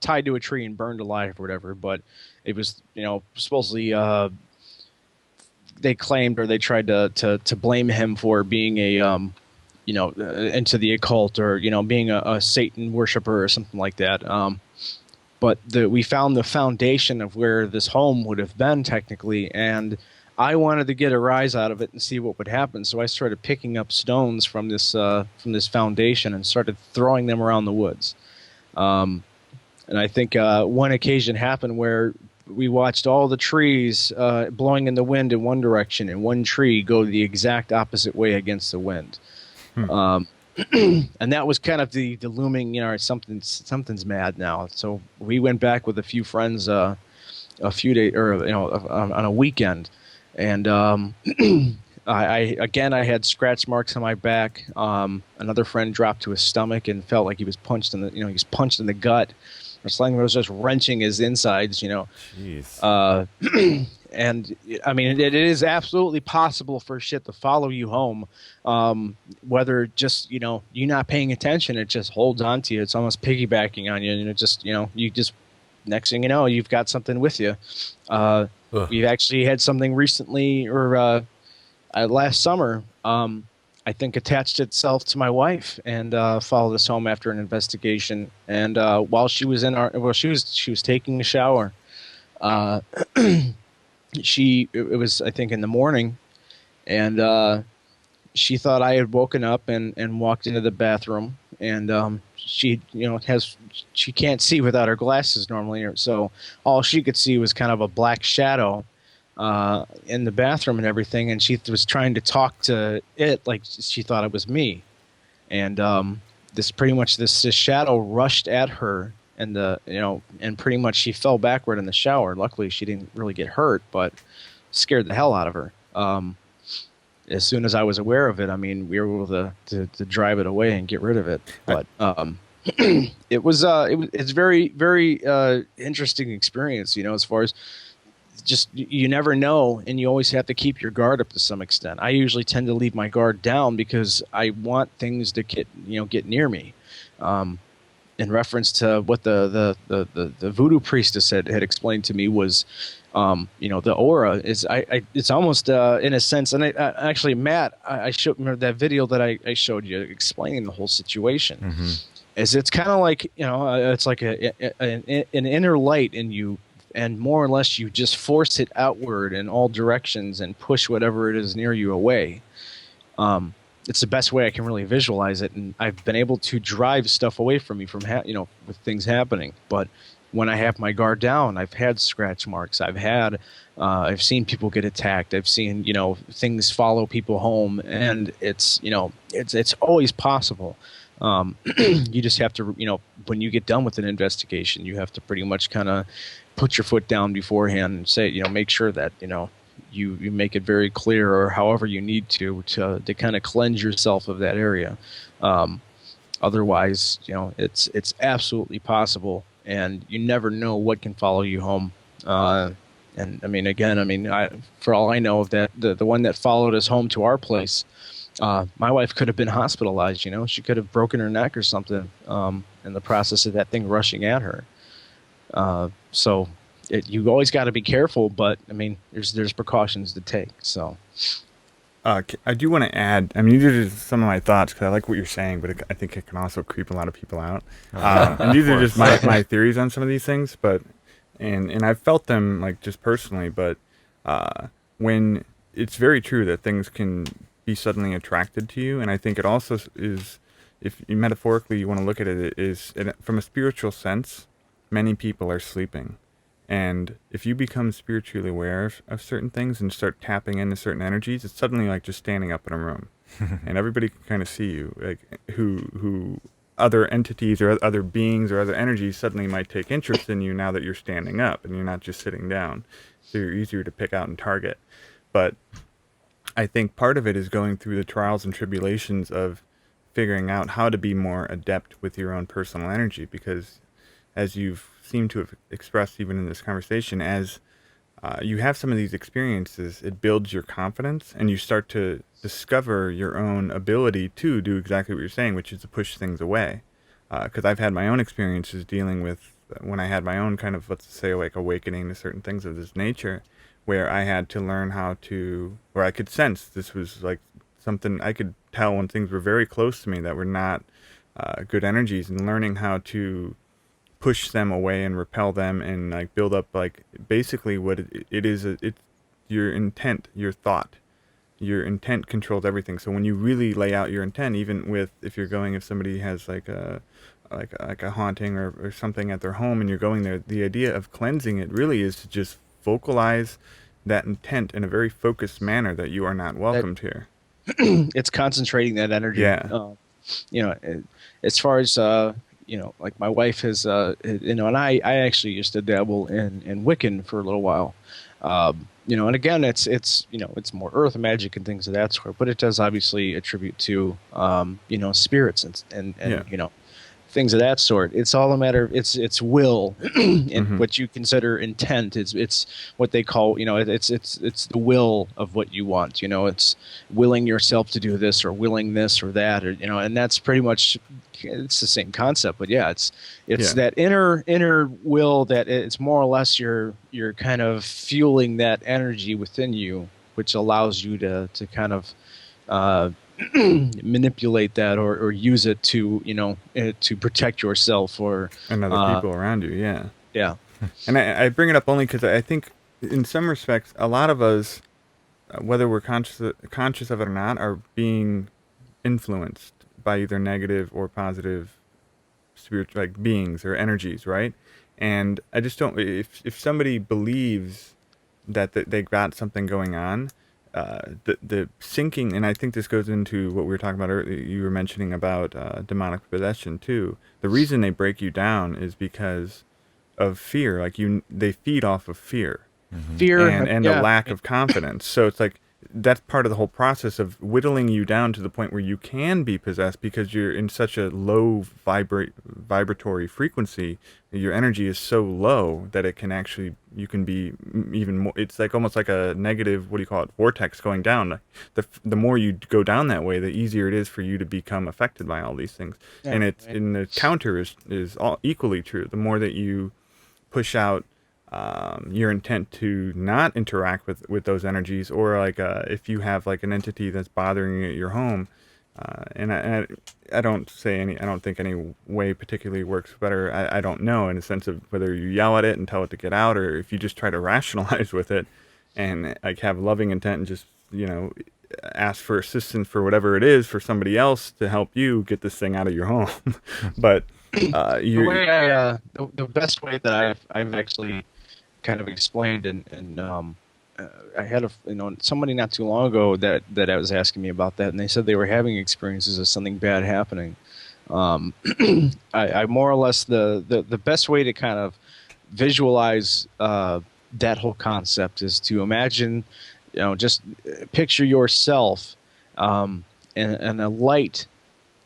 tied to a tree and burned alive or whatever. But it was supposedly they claimed, or they tried to blame him for being a into the occult, or being a Satan worshiper or something like that. But we found the foundation of where this home would have been technically, and I wanted to get a rise out of it and see what would happen. So I started picking up stones from this foundation and started throwing them around the woods. And I think one occasion happened where we watched all the trees blowing in the wind in one direction, and one tree go the exact opposite way against the wind. And that was kind of the looming, something's mad now. So we went back with a few friends a few days, or on a weekend, and I had scratch marks on my back. Another friend dropped to his stomach and felt like he was punched in the gut, or something was just wrenching his insides. Jeez. And I mean, it is absolutely possible for shit to follow you home, whether just you're not paying attention, it just holds on to you. It's almost piggybacking on you, and it just you just, next thing you know, you've got something with you. We've actually had something recently, or last summer, I think attached itself to my wife and followed us home after an investigation. And while she was she was taking a shower. It was, I think, in the morning, and she thought I had woken up and walked into the bathroom, and she can't see without her glasses normally, so all she could see was kind of a black shadow in the bathroom and everything, and she was trying to talk to it like she thought it was me, and this shadow rushed at her. And and pretty much she fell backward in the shower. Luckily, she didn't really get hurt, but scared the hell out of her. As soon as I was aware of it, I mean, we were able to drive it away and get rid of it. But it's very, very interesting experience. As far as just, you never know, and you always have to keep your guard up to some extent. I usually tend to leave my guard down because I want things to get near me. In reference to what the voodoo priestess had explained to me was, the aura is, it's almost in a sense, and actually, Matt, I remember that video that I showed you explaining the whole situation. Mm-hmm. It's kind of like, it's like an inner light in you, and more or less you just force it outward in all directions and push whatever it is near you away. It's the best way I can really visualize it, and I've been able to drive stuff away from me with things happening. But when I have my guard down, I've had scratch marks. I've seen people get attacked. I've seen things follow people home, and it's always possible. You just have to when you get done with an investigation, you have to pretty much kind of put your foot down beforehand and say make sure that you make it very clear, or however you need to kind of cleanse yourself of that area. Otherwise, it's absolutely possible, and you never know what can follow you home. And I mean, again, for all I know of that, the one that followed us home to our place, my wife could have been hospitalized. She could have broken her neck or something in the process of that thing rushing at her. So you always got to be careful, but I mean, there's precautions to take. So, I do want to add. I mean, these are just some of my thoughts because I like what you're saying, but I think it can also creep a lot of people out. And these are just my theories on some of these things, but and I've felt them like just personally. But when it's very true that things can be suddenly attracted to you, and I think it also is, if you metaphorically you want to look at it, from a spiritual sense, many people are sleeping. And if you become spiritually aware of certain things and start tapping into certain energies, it's suddenly like just standing up in a room, and everybody can kind of see you, like who other entities or other beings or other energies suddenly might take interest in you now that you're standing up and you're not just sitting down. So you're easier to pick out and target. But I think part of it is going through the trials and tribulations of figuring out how to be more adept with your own personal energy, because as you've seemed to have expressed even in this conversation, as you have some of these experiences, it builds your confidence and you start to discover your own ability to do exactly what you're saying, which is to push things away. Because I've had my own experiences dealing with when I had my own kind of, let's say, like awakening to certain things of this nature, where I had to learn how to, where I could sense this was like something I could tell when things were very close to me that were not good energies, and learning how to push them away and repel them and like build up like basically what it is. It's your intent, your thought. Your intent controls everything. So when you really lay out your intent, even with if somebody has like a haunting or something at their home and you're going there, the idea of cleansing it really is to just vocalize that intent in a very focused manner that you are not welcomed here. it's concentrating that energy. Yeah. As far as like my wife has, and I actually used to dabble in Wiccan for a little while. And again, it's more earth magic and things of that sort, but it does obviously attribute to, spirits and Yeah. Things of that sort. It's all a matter of it's will and Mm-hmm. what you consider intent. It's what they call, it's the will of what you want. It's willing yourself to do this or willing this or that, or and that's pretty much, it's the same concept. But yeah, it's Yeah. that inner will that it's more or less you're kind of fueling that energy within you, which allows you to kind of manipulate that or use it to to protect yourself And other people around you. Yeah. yeah. And I bring it up only because I think in some respects, a lot of us, whether we're conscious of it or not, are being influenced by either negative or positive spiritual like beings or energies, right? And I just don't. If somebody believes that they got something going on, the sinking, and I think this goes into what we were talking about earlier. You were mentioning about demonic possession too. The reason they break you down is because of fear. Like they feed off of fear. Fear And yeah. a lack of confidence. So it's like that's part of the whole process of whittling you down to the point where you can be possessed because you're in such a low vibratory frequency. Your energy is so low that it can actually, you can be even more. It's like almost like a negative, what do you call it, vortex going down. The more you go down that way, the easier it is for you to become affected by all these things. Yeah, And it's right. in the counter is all equally true. The more that you push out your intent to not interact with those energies, or like if you have like an entity that's bothering you at your home, and I don't think any way particularly works better. I don't know, in the sense of whether you yell at it and tell it to get out, or if you just try to rationalize with it and like have loving intent and just ask for assistance for whatever it is for somebody else to help you get this thing out of your home. But The best way that I've actually kind of explained and I had somebody not too long ago that I was asking me about that, and they said they were having experiences of something bad happening. I more or less the best way to kind of visualize that whole concept is to imagine, just picture yourself and a light,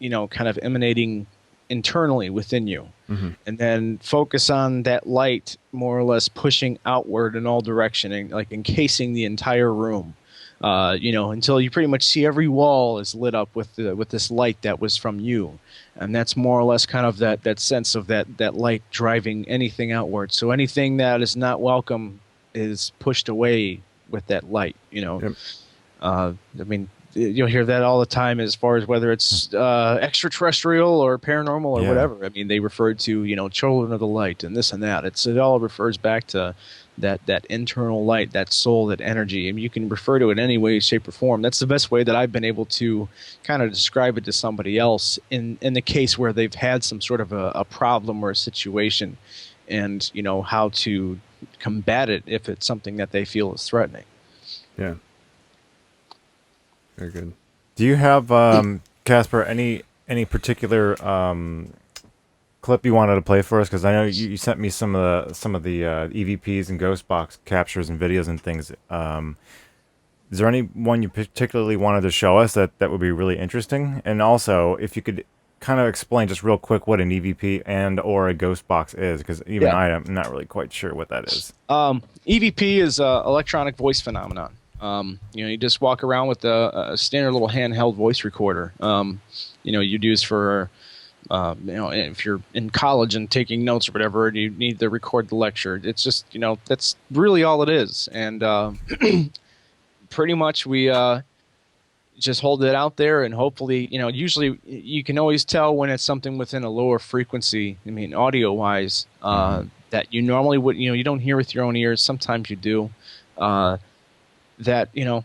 kind of emanating internally within you. Mhm. And then focus on that light more or less pushing outward in all direction and like encasing the entire room. until you pretty much see every wall is lit up with this light that was from you. And that's more or less kind of that sense of that light driving anything outward. So anything that is not welcome is pushed away with that light, Yep. I mean, you'll hear that all the time as far as whether it's extraterrestrial or paranormal or whatever. I mean, they refer to, children of the light and this and that. It all refers back to that internal light, that soul, that energy. I mean, you can refer to it in any way, shape, or form. That's the best way that I've been able to kind of describe it to somebody else in the case where they've had some sort of a problem or a situation, and how to combat it if it's something that they feel is threatening. Yeah. Very good. Do you have, Kasper, any particular clip you wanted to play for us? Because I know you sent me some of the EVPs and ghost box captures and videos and things. Is there any one you particularly wanted to show us that would be really interesting? And also, if you could kind of explain just real quick what an EVP and or a ghost box is, because even I am not really quite sure what that is. EVP is electronic voice phenomenon. You just walk around with a standard little handheld voice recorder. You'd use for, if you're in college and taking notes or whatever, and you need to record the lecture. It's just, that's really all it is. And pretty much we just hold it out there, and hopefully, usually you can always tell when it's something within a lower frequency. I mean, audio-wise, that you normally would, you don't hear with your own ears. Sometimes you do. That you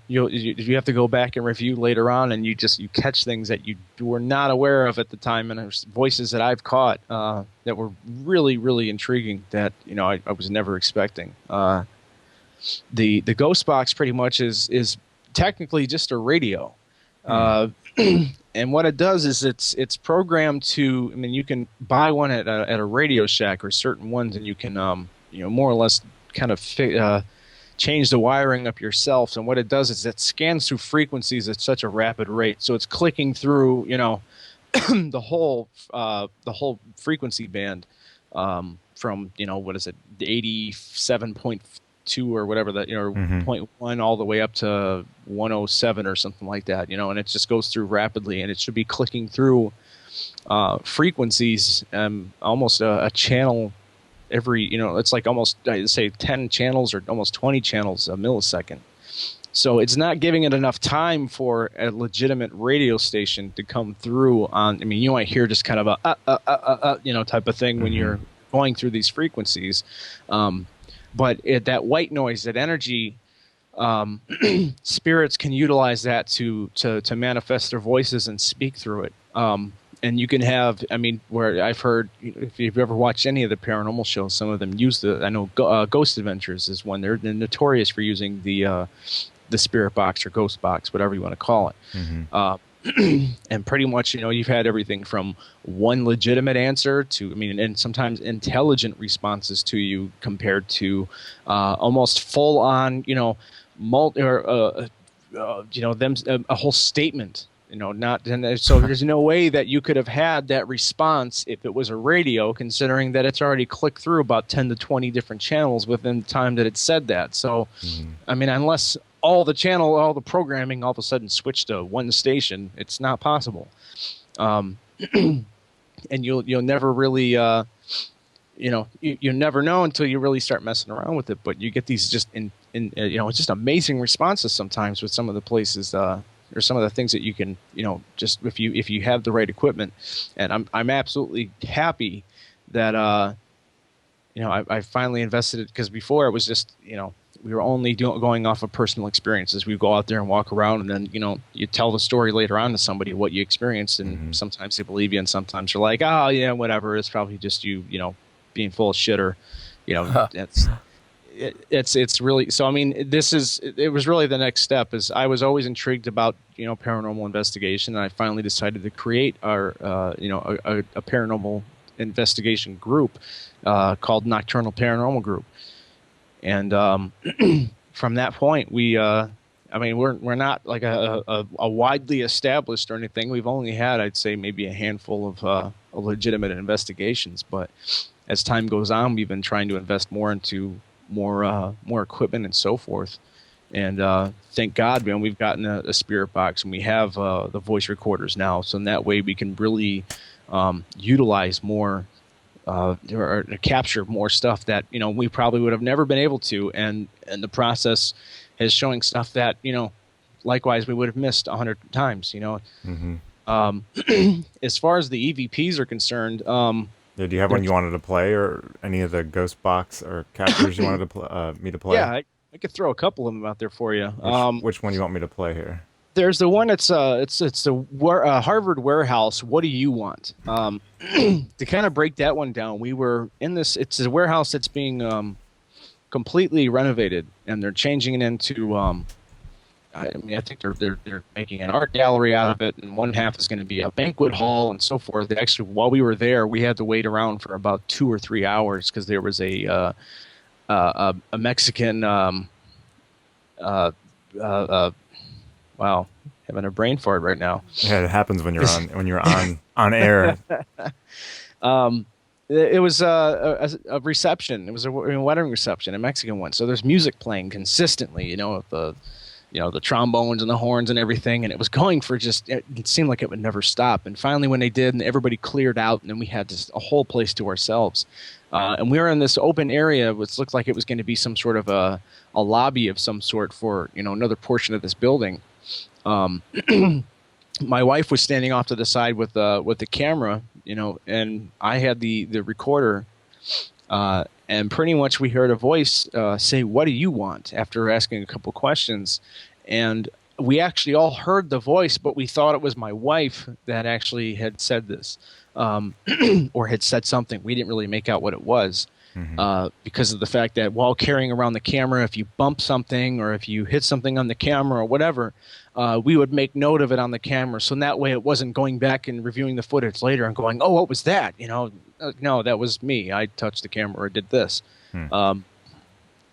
have to go back and review later on, and you catch things that you were not aware of at the time, and there's voices that I've caught that were really, really intriguing that I was never expecting. The ghost box pretty much is technically just a radio, and what it does is it's programmed to. I mean, you can buy one at a Radio Shack or certain ones, and you can more or less kind of change the wiring up yourself. And what it does is it scans through frequencies at such a rapid rate, so it's clicking through the whole frequency band from what is it, 87.2 or whatever that 0.1 all the way up to 107 or something like that, and it just goes through rapidly, and it should be clicking through frequencies almost a channel every, it's like almost, I'd say 10 channels or almost 20 channels a millisecond. So it's not giving it enough time for a legitimate radio station to come through on. I mean, you might hear just kind of a type of thing when you're going through these frequencies. But that white noise, that energy, spirits can utilize that to manifest their voices and speak through it. And you can have, I mean, where I've heard, if you've ever watched any of the paranormal shows, some of them use I know Ghost Adventures is one. They're notorious for using the spirit box or ghost box, whatever you want to call it. And pretty much, you've had everything from one legitimate answer to, and sometimes intelligent responses to you compared to almost full on, them a whole statement. So there's no way that you could have had that response if it was a radio, considering that it's already clicked through about 10 to 20 different channels within the time that it said that. So, unless all the programming all of a sudden switched to one station, it's not possible. And you'll never really, you never know until you really start messing around with it. But you get these just just amazing responses sometimes with some of the places. Or some of the things that you can, just if you have the right equipment. And I'm absolutely happy that I finally invested it, because before it was just we were only going off of personal experiences. We go out there and walk around, and then you tell the story later on to somebody what you experienced, and sometimes they believe you, and sometimes you're like, oh yeah, whatever. It's probably just you being full of shit, or it's really, so it was really the next step. Is I was always intrigued about paranormal investigation, and I finally decided to create our a paranormal investigation group called Nocturnal Paranormal Group. And from that point, we're not like a widely established or anything. We've only had, I'd say, maybe a handful of legitimate investigations, but as time goes on, we've been trying to invest more into more equipment and so forth. And thank God, man, we've gotten a spirit box, and we have the voice recorders now. So in that way, we can really utilize more or capture more stuff that we probably would have never been able to. And the process is showing stuff that likewise we would have missed 100 times. Mm-hmm. As far as the EVPs are concerned, Yeah, do you have one you wanted to play, or any of the ghost box or captures you wanted to me to play? yeah, I could throw a couple of them out there for you. Which one do you want me to play here? There's the one that's it's the Harvard warehouse. What do you want? To kind of break that one down, we were in this. It's a warehouse that's being completely renovated, and they're changing it into. I think they're making an art gallery out of it, and one half is going to be a banquet hall and so forth. Actually, while we were there, we had to wait around for about 2 or 3 hours because there was a Mexican. Wow, having a brain fart right now. Yeah, it happens when you're on air. It was a reception. It was a wedding reception, a Mexican one. So there's music playing consistently, the trombones and the horns and everything, and it was going for it seemed like it would never stop. And finally, when they did, and everybody cleared out, and then we had just a whole place to ourselves. And we were in this open area, which looked like it was going to be some sort of a lobby of some sort for another portion of this building. My wife was standing off to the side with the camera, and I had the recorder, and pretty much we heard a voice say, "What do you want?" after asking a couple questions, and we actually all heard the voice, but we thought it was my wife that actually had said this, or had said something. We didn't really make out what it was. Because of the fact that while carrying around the camera, if you bump something or if you hit something on the camera or whatever, we would make note of it on the camera. So in that way, it wasn't going back and reviewing the footage later and going, "Oh, what was that?" No, that was me. I touched the camera or did this.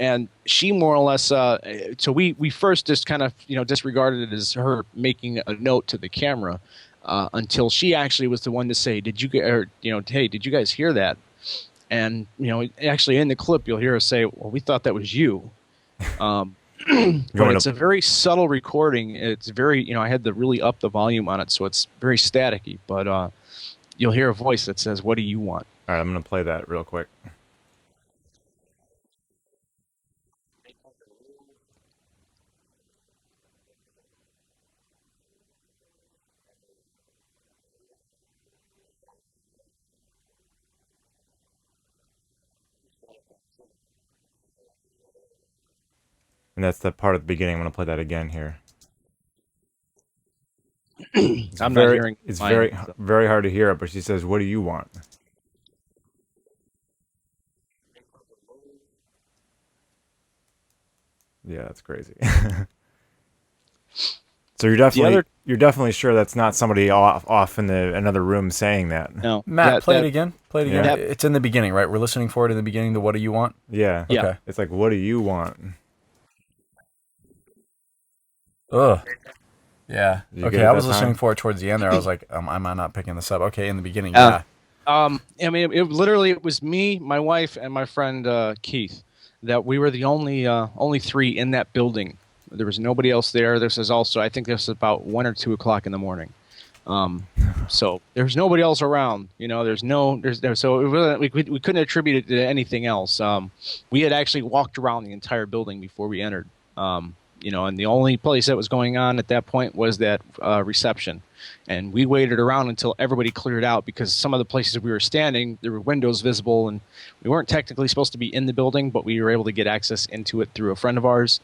And she more or less, so we first just kind of disregarded it as her making a note to the camera until she actually was the one to say, "Hey, did you guys hear that?" And, actually in the clip, you'll hear us say, "Well, we thought that was you." But it's a very subtle recording. It's very, I had to really up the volume on it, so it's very staticky. But you'll hear a voice that says, "What do you want?" All right, I'm going to play that real quick. And that's the part at the beginning. I'm going to play that again here. I'm not hearing. It's very hard to hear it, but she says, "What do you want?" Yeah, that's crazy. So you're definitely sure that's not somebody off in another room saying that. No, Matt, play it again. Play it again. Yeah. It's in the beginning, right? We're listening for it in the beginning. The "What do you want?" Yeah. Yeah. Okay. It's like, "What do you want?" Ugh. Yeah. Did you Okay, get it I was that listening time? for it towards the end there. I was like, am I not picking this up? Okay, in the beginning, Uh, yeah. It was me, my wife, and my friend Keith. That we were the only three in that building. There was nobody else there. This is also, I think, this is about 1 or 2 o'clock in the morning. So there's nobody else around. So it wasn't, we couldn't attribute it to anything else. We had actually walked around the entire building before we entered. And the only place that was going on at that point was that reception. And we waited around until everybody cleared out because some of the places we were standing, there were windows visible, and we weren't technically supposed to be in the building, but we were able to get access into it through a friend of ours.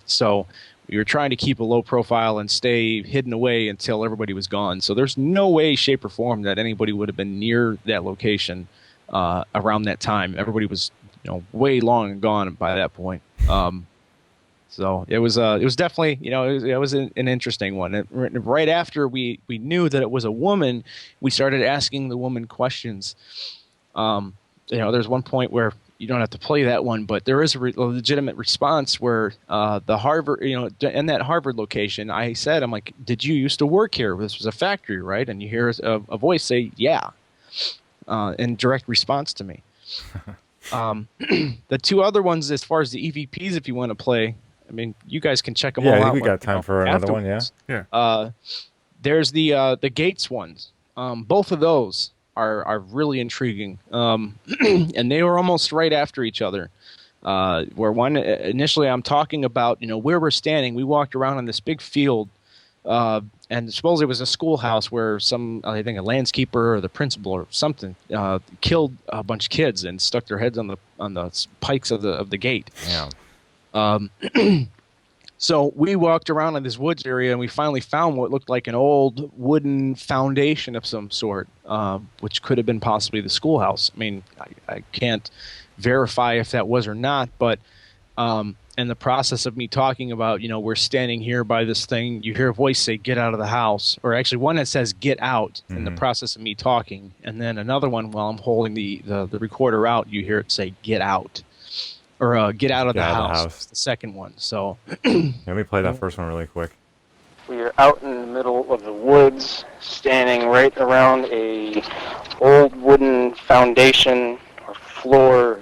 So we were trying to keep a low profile and stay hidden away until everybody was gone. So there's no way, shape, or form that anybody would have been near that location around that time. Everybody was way long gone by that point. So it was definitely, it was an interesting one. Right after we knew that it was a woman, we started asking the woman questions. There's one point where you don't have to play that one, but there is a legitimate response where the Harvard, in that Harvard location, I'm like, "Did you used to work here? This was a factory, right?" And you hear a voice say, "Yeah," in direct response to me. The two other ones, as far as the EVPs, if you want to play, I mean, you guys can check them Yeah, all I out. think we like, got time for another one. Yeah. Yeah. There's the Gates ones. Both of those are really intriguing, and they were almost right after each other. Where one initially, I'm talking about where we're standing. We walked around on this big field, and supposedly it was a schoolhouse where I think a landscaper or the principal or something killed a bunch of kids and stuck their heads on the pikes of the gate. Yeah. So we walked around in this woods area, and we finally found what looked like an old wooden foundation of some sort, which could have been possibly the schoolhouse. I mean, I can't verify if that was or not, but in the process of me talking about, we're standing here by this thing, you hear a voice say, "Get out of the house," or actually one that says, "Get out," in the process of me talking, and then another one while I'm holding the recorder out, you hear it say, "Get out." Or get out of the house. It's the second one. So Let me play that first one really quick. We are out in the middle of the woods, standing right around a old wooden foundation or floor.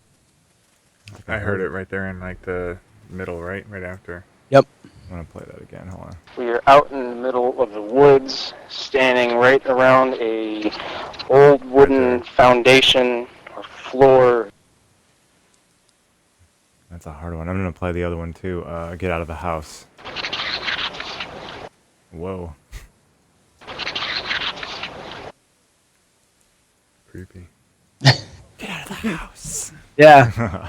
I heard it right there in like the middle, right after. Yep. I'm gonna play that again. Hold on. We are out in the middle of the woods, standing right around a old wooden foundation or floor. That's a hard one. I'm gonna play the other one too. Get out of the house. Whoa. Creepy. Get out of the house. yeah,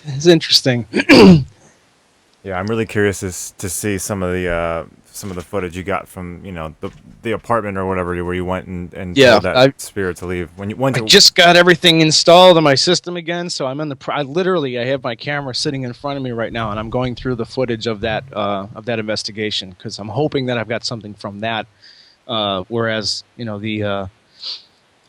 it's interesting. Yeah, I'm really curious to see some of the footage you got from the apartment or whatever where you went and Yeah, told that spirit to leave. When you went I to just got everything installed on my system again, so I'm in the. I have my camera sitting in front of me right now, and I'm going through the footage of that investigation because I'm hoping that I've got something from that. Whereas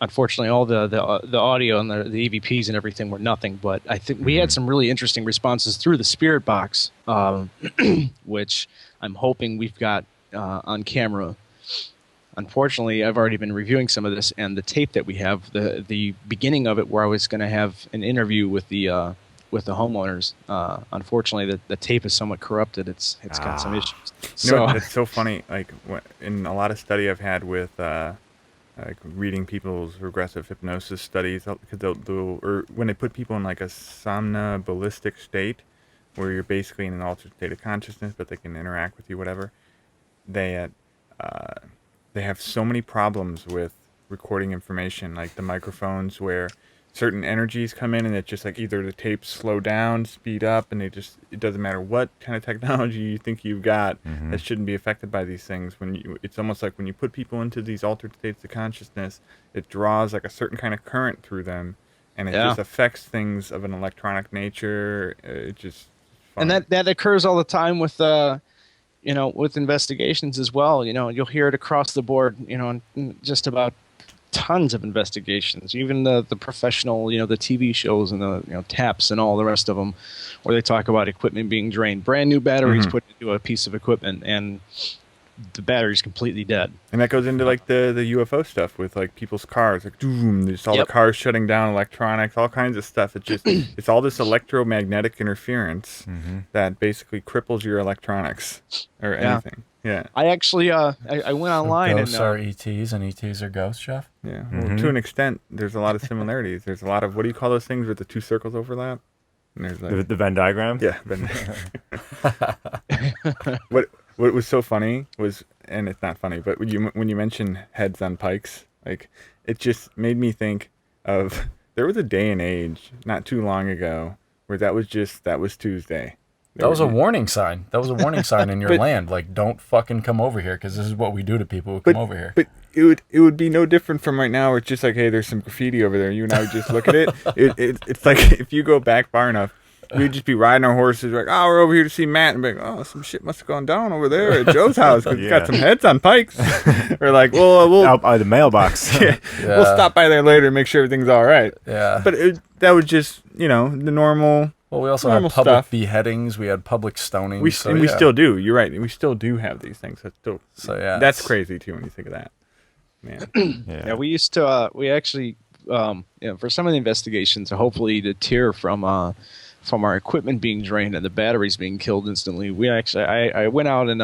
unfortunately, all the audio and the EVPs and everything were nothing. But I think we had some really interesting responses through the spirit box, which I'm hoping we've got on camera. Unfortunately, I've already been reviewing some of this, and the tape that we have, the beginning of it, where I was going to have an interview with the homeowners. Unfortunately, the tape is somewhat corrupted. It's got some issues. So It's so funny. Like in a lot of study I've had with like reading people's regressive hypnosis studies, because or when they put people in like a somnambulistic state, where you're basically in an altered state of consciousness, but they can interact with you, whatever. They have so many problems with recording information, like the microphones, where certain energies come in and it just like either the tapes slow down, speed up, and it doesn't matter what kind of technology you think you've got, that shouldn't be affected by these things. It's almost like when you put people into these altered states of consciousness, it draws like a certain kind of current through them, and it just affects things of an electronic nature. It just fun. And that occurs all the time with with investigations as well. You'll hear it across the board. In just about tons of investigations, even the professional, the TV shows and the taps and all the rest of them, where they talk about equipment being drained, brand new batteries put into a piece of equipment, and the battery's completely dead. And that goes into like the UFO stuff with like people's cars, like doom, just all the cars shutting down, electronics, all kinds of stuff. It's just it's all this electromagnetic interference that basically cripples your electronics or anything. Yeah. I actually I went online Ghosts and are ETs and ETs are ghosts, Geoff? Yeah. Well, to an extent, there's a lot of similarities. There's a lot of, what do you call those things where the two circles overlap? And there's like, the Venn diagram. yeah. What was so funny was, and it's not funny, but when you mention heads on pikes, like it just made me think of, there was a day and age not too long ago where that was Tuesday. That was a warning sign. That was a warning sign in your land. Like, don't fucking come over here, because this is what we do to people who come over here. But it would be no different from right now. Where it's just like, hey, there's some graffiti over there. You and I would just look at it. It's like if you go back far enough, we'd just be riding our horses, like, oh, we're over here to see Matt, and be like, oh, some shit must have gone down over there at Joe's house because it's got some heads on pikes. We're like, well, we'll out by the mailbox. we'll stop by there later and make sure everything's all right. Yeah. But that was just the normal. Well, we also had public stuff. beheadings. We had public stonings. We still do. You're right. We still do have these things. So yeah, that's crazy too when you think of that. Man. Yeah, we used to. We actually for some of the investigations, hopefully to deter from our equipment being drained and the batteries being killed instantly, I went out and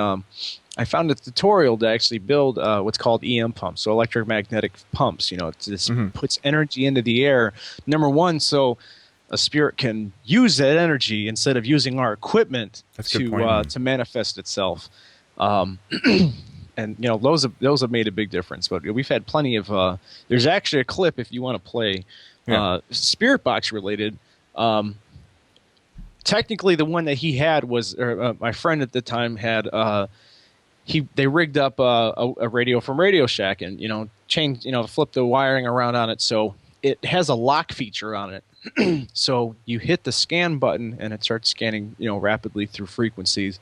I found a tutorial to actually build what's called EM pumps, so electromagnetic pumps. It just puts energy into the air. Number one, so a spirit can use that energy instead of using our equipment to manifest itself. And those have made a big difference. But we've had plenty of. There's actually a clip if you want to play, spirit box related. Technically, the one that he had was, my friend at the time had. They rigged up a radio from Radio Shack and changed flip the wiring around on it, so it has a lock feature on it. So you hit the scan button and it starts scanning rapidly through frequencies.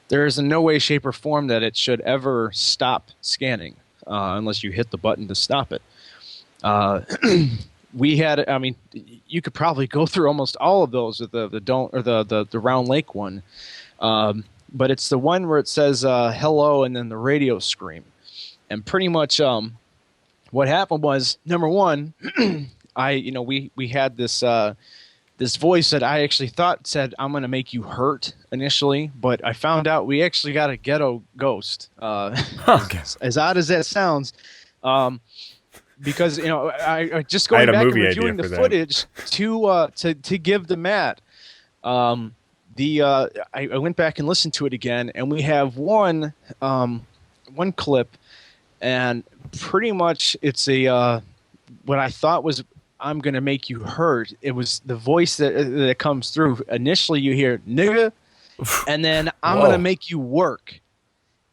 There is in no way, shape, or form that it should ever stop scanning unless you hit the button to stop it. We had, you could probably go through almost all of those with the Round Lake one, but it's the one where it says hello and then the radio scream, and pretty much what happened was, number one, we had this. This voice that I actually thought said, "I'm going to make you hurt" initially, but I found out we actually got a ghetto ghost. As odd as that sounds, because I just going back and reviewing the footage to give the Matt. I went back and listened to it again, and we have one clip, and pretty much it's what I thought was, "I'm going to make you hurt." It was the voice that comes through. Initially, you hear "nigga," and then "I'm going to make you work,"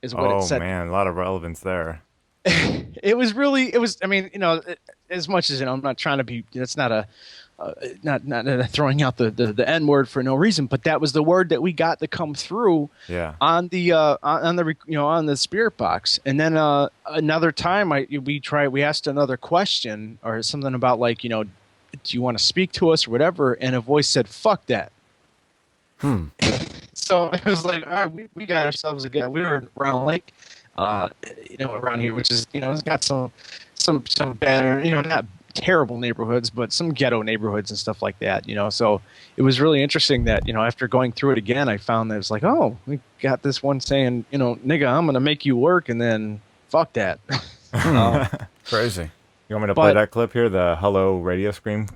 is what it said. Oh, man, a lot of relevance there. It was, as much as, I'm not trying to be, it's not not throwing out the N word for no reason, but that was the word that we got to come through on the on the spirit box. And then another time we asked another question or something about do you want to speak to us or whatever, and a voice said "fuck that." So it was like, all right, we got ourselves again. We were around Lake, around here, which is it's got some bad, not terrible neighborhoods, but some ghetto neighborhoods and stuff like that, so it was really interesting that after going through it again, I found that it's like, oh, we got this one saying "nigga, I'm gonna make you work," and then "fuck that." Crazy. You want me to play that clip here, the hello radio scream?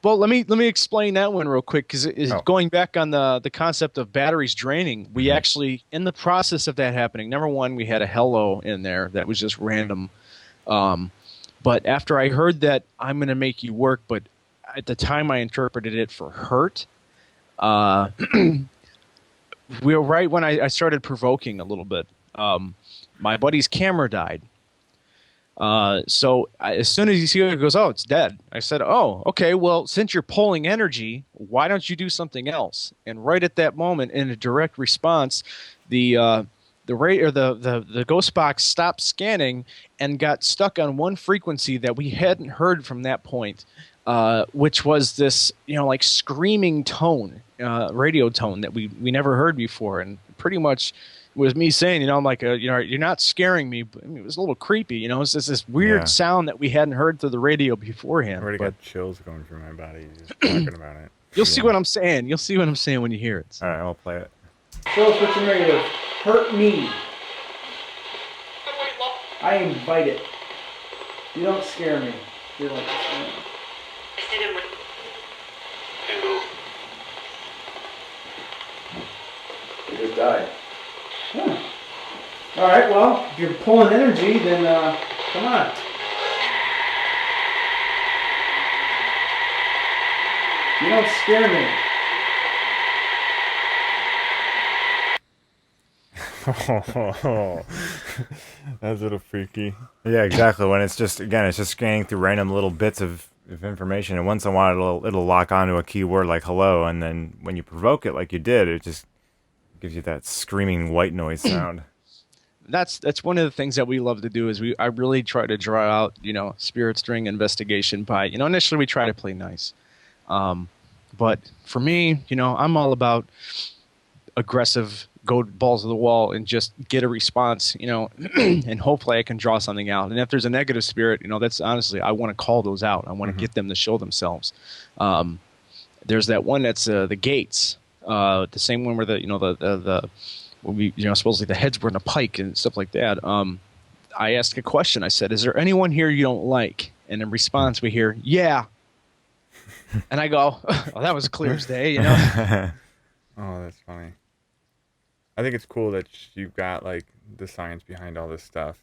Well, let me explain that one real quick, because going back on the concept of batteries draining, we actually, in the process of that happening, number one, we had a hello in there that was just random. But after I heard that "I'm going to make you work," but at the time I interpreted it for hurt, we were right when I started provoking a little bit. My buddy's camera died. So as soon as you see it, goes, "Oh, it's dead." I said, "Oh, okay, well, since you're pulling energy, why don't you do something else?" And right at that moment, in a direct response, the ghost box stopped scanning and got stuck on one frequency that we hadn't heard from that point, which was this screaming tone, radio tone that we never heard before. And pretty much was me saying, I'm like, you're not scaring me, but it was a little creepy, it's just this weird sound that we hadn't heard through the radio beforehand. I already got chills going through my body just talking about it. You'll see what I'm saying. You'll see what I'm saying when you hear it. All right, I'll play it. Show us what you're made of. Hurt me. I invite it. You don't scare me. You're like, you just died. Huh. All right, well, if you're pulling energy, then come on. You don't scare me. That's a little freaky. Yeah, exactly. When it's just scanning through random little bits of information, and once in a while it'll lock onto a keyword like hello, and then when you provoke it like you did, it just gives you that screaming white noise sound. That's one of the things that we love to do is I really try to draw out spirits during investigation by initially we try to play nice, but for me I'm all about aggressive, go balls to the wall and just get a response, and hopefully I can draw something out. And if there's a negative spirit, that's honestly, I want to call those out. I want to get them to show themselves. There's that one that's the gates, the same one where supposedly the heads were in a pike and stuff like that. I asked a question. I said, "Is there anyone here you don't like?" And in response, we hear, "Yeah." And I go, "Oh, that was clear as day," Oh, that's funny. I think it's cool that you've got like the science behind all this stuff,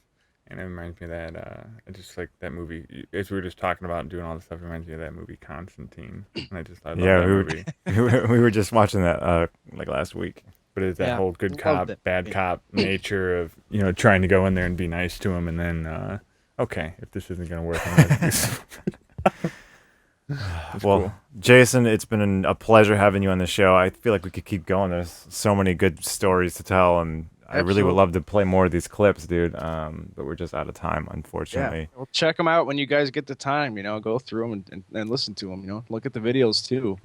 and it reminds me of that. It's just like that movie. As we were just talking about doing all this stuff, it reminds me of that movie Constantine. And I love that movie. we were just watching that like last week. But it's that whole good cop, bad cop nature of trying to go in there and be nice to him, and then okay, if this isn't gonna work, I'm gonna do something. Well, cool. Jason, it's been a pleasure having you on the show. I feel like we could keep going. There's so many good stories to tell, and I really would love to play more of these clips, dude. But we're just out of time, unfortunately. Yeah. Well, check them out when you guys get the time. Go through them and listen to them. Look at the videos too.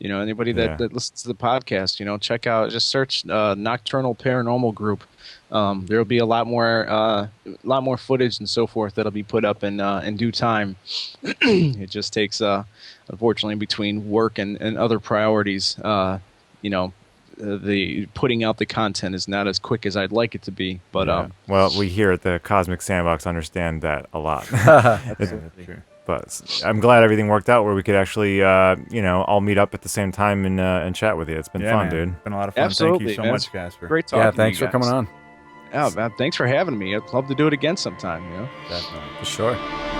Anybody that listens to the podcast, check out. Just search Nocturnal Paranormal Group. There'll be a lot more footage and so forth that'll be put up in due time. It just takes, unfortunately, between work and other priorities, the putting out the content is not as quick as I'd like it to be. But well, we here at the Cosmic Sandbox understand that a lot. Absolutely. But I'm glad everything worked out where we could actually, all meet up at the same time and chat with you. It's been fun, dude. It's been a lot of fun. Absolutely. Thank you so much, Kasper. Great talking. Yeah, thanks to you for coming guys. on. Yeah, man, thanks for having me. I'd love to do it again sometime. Definitely. For sure.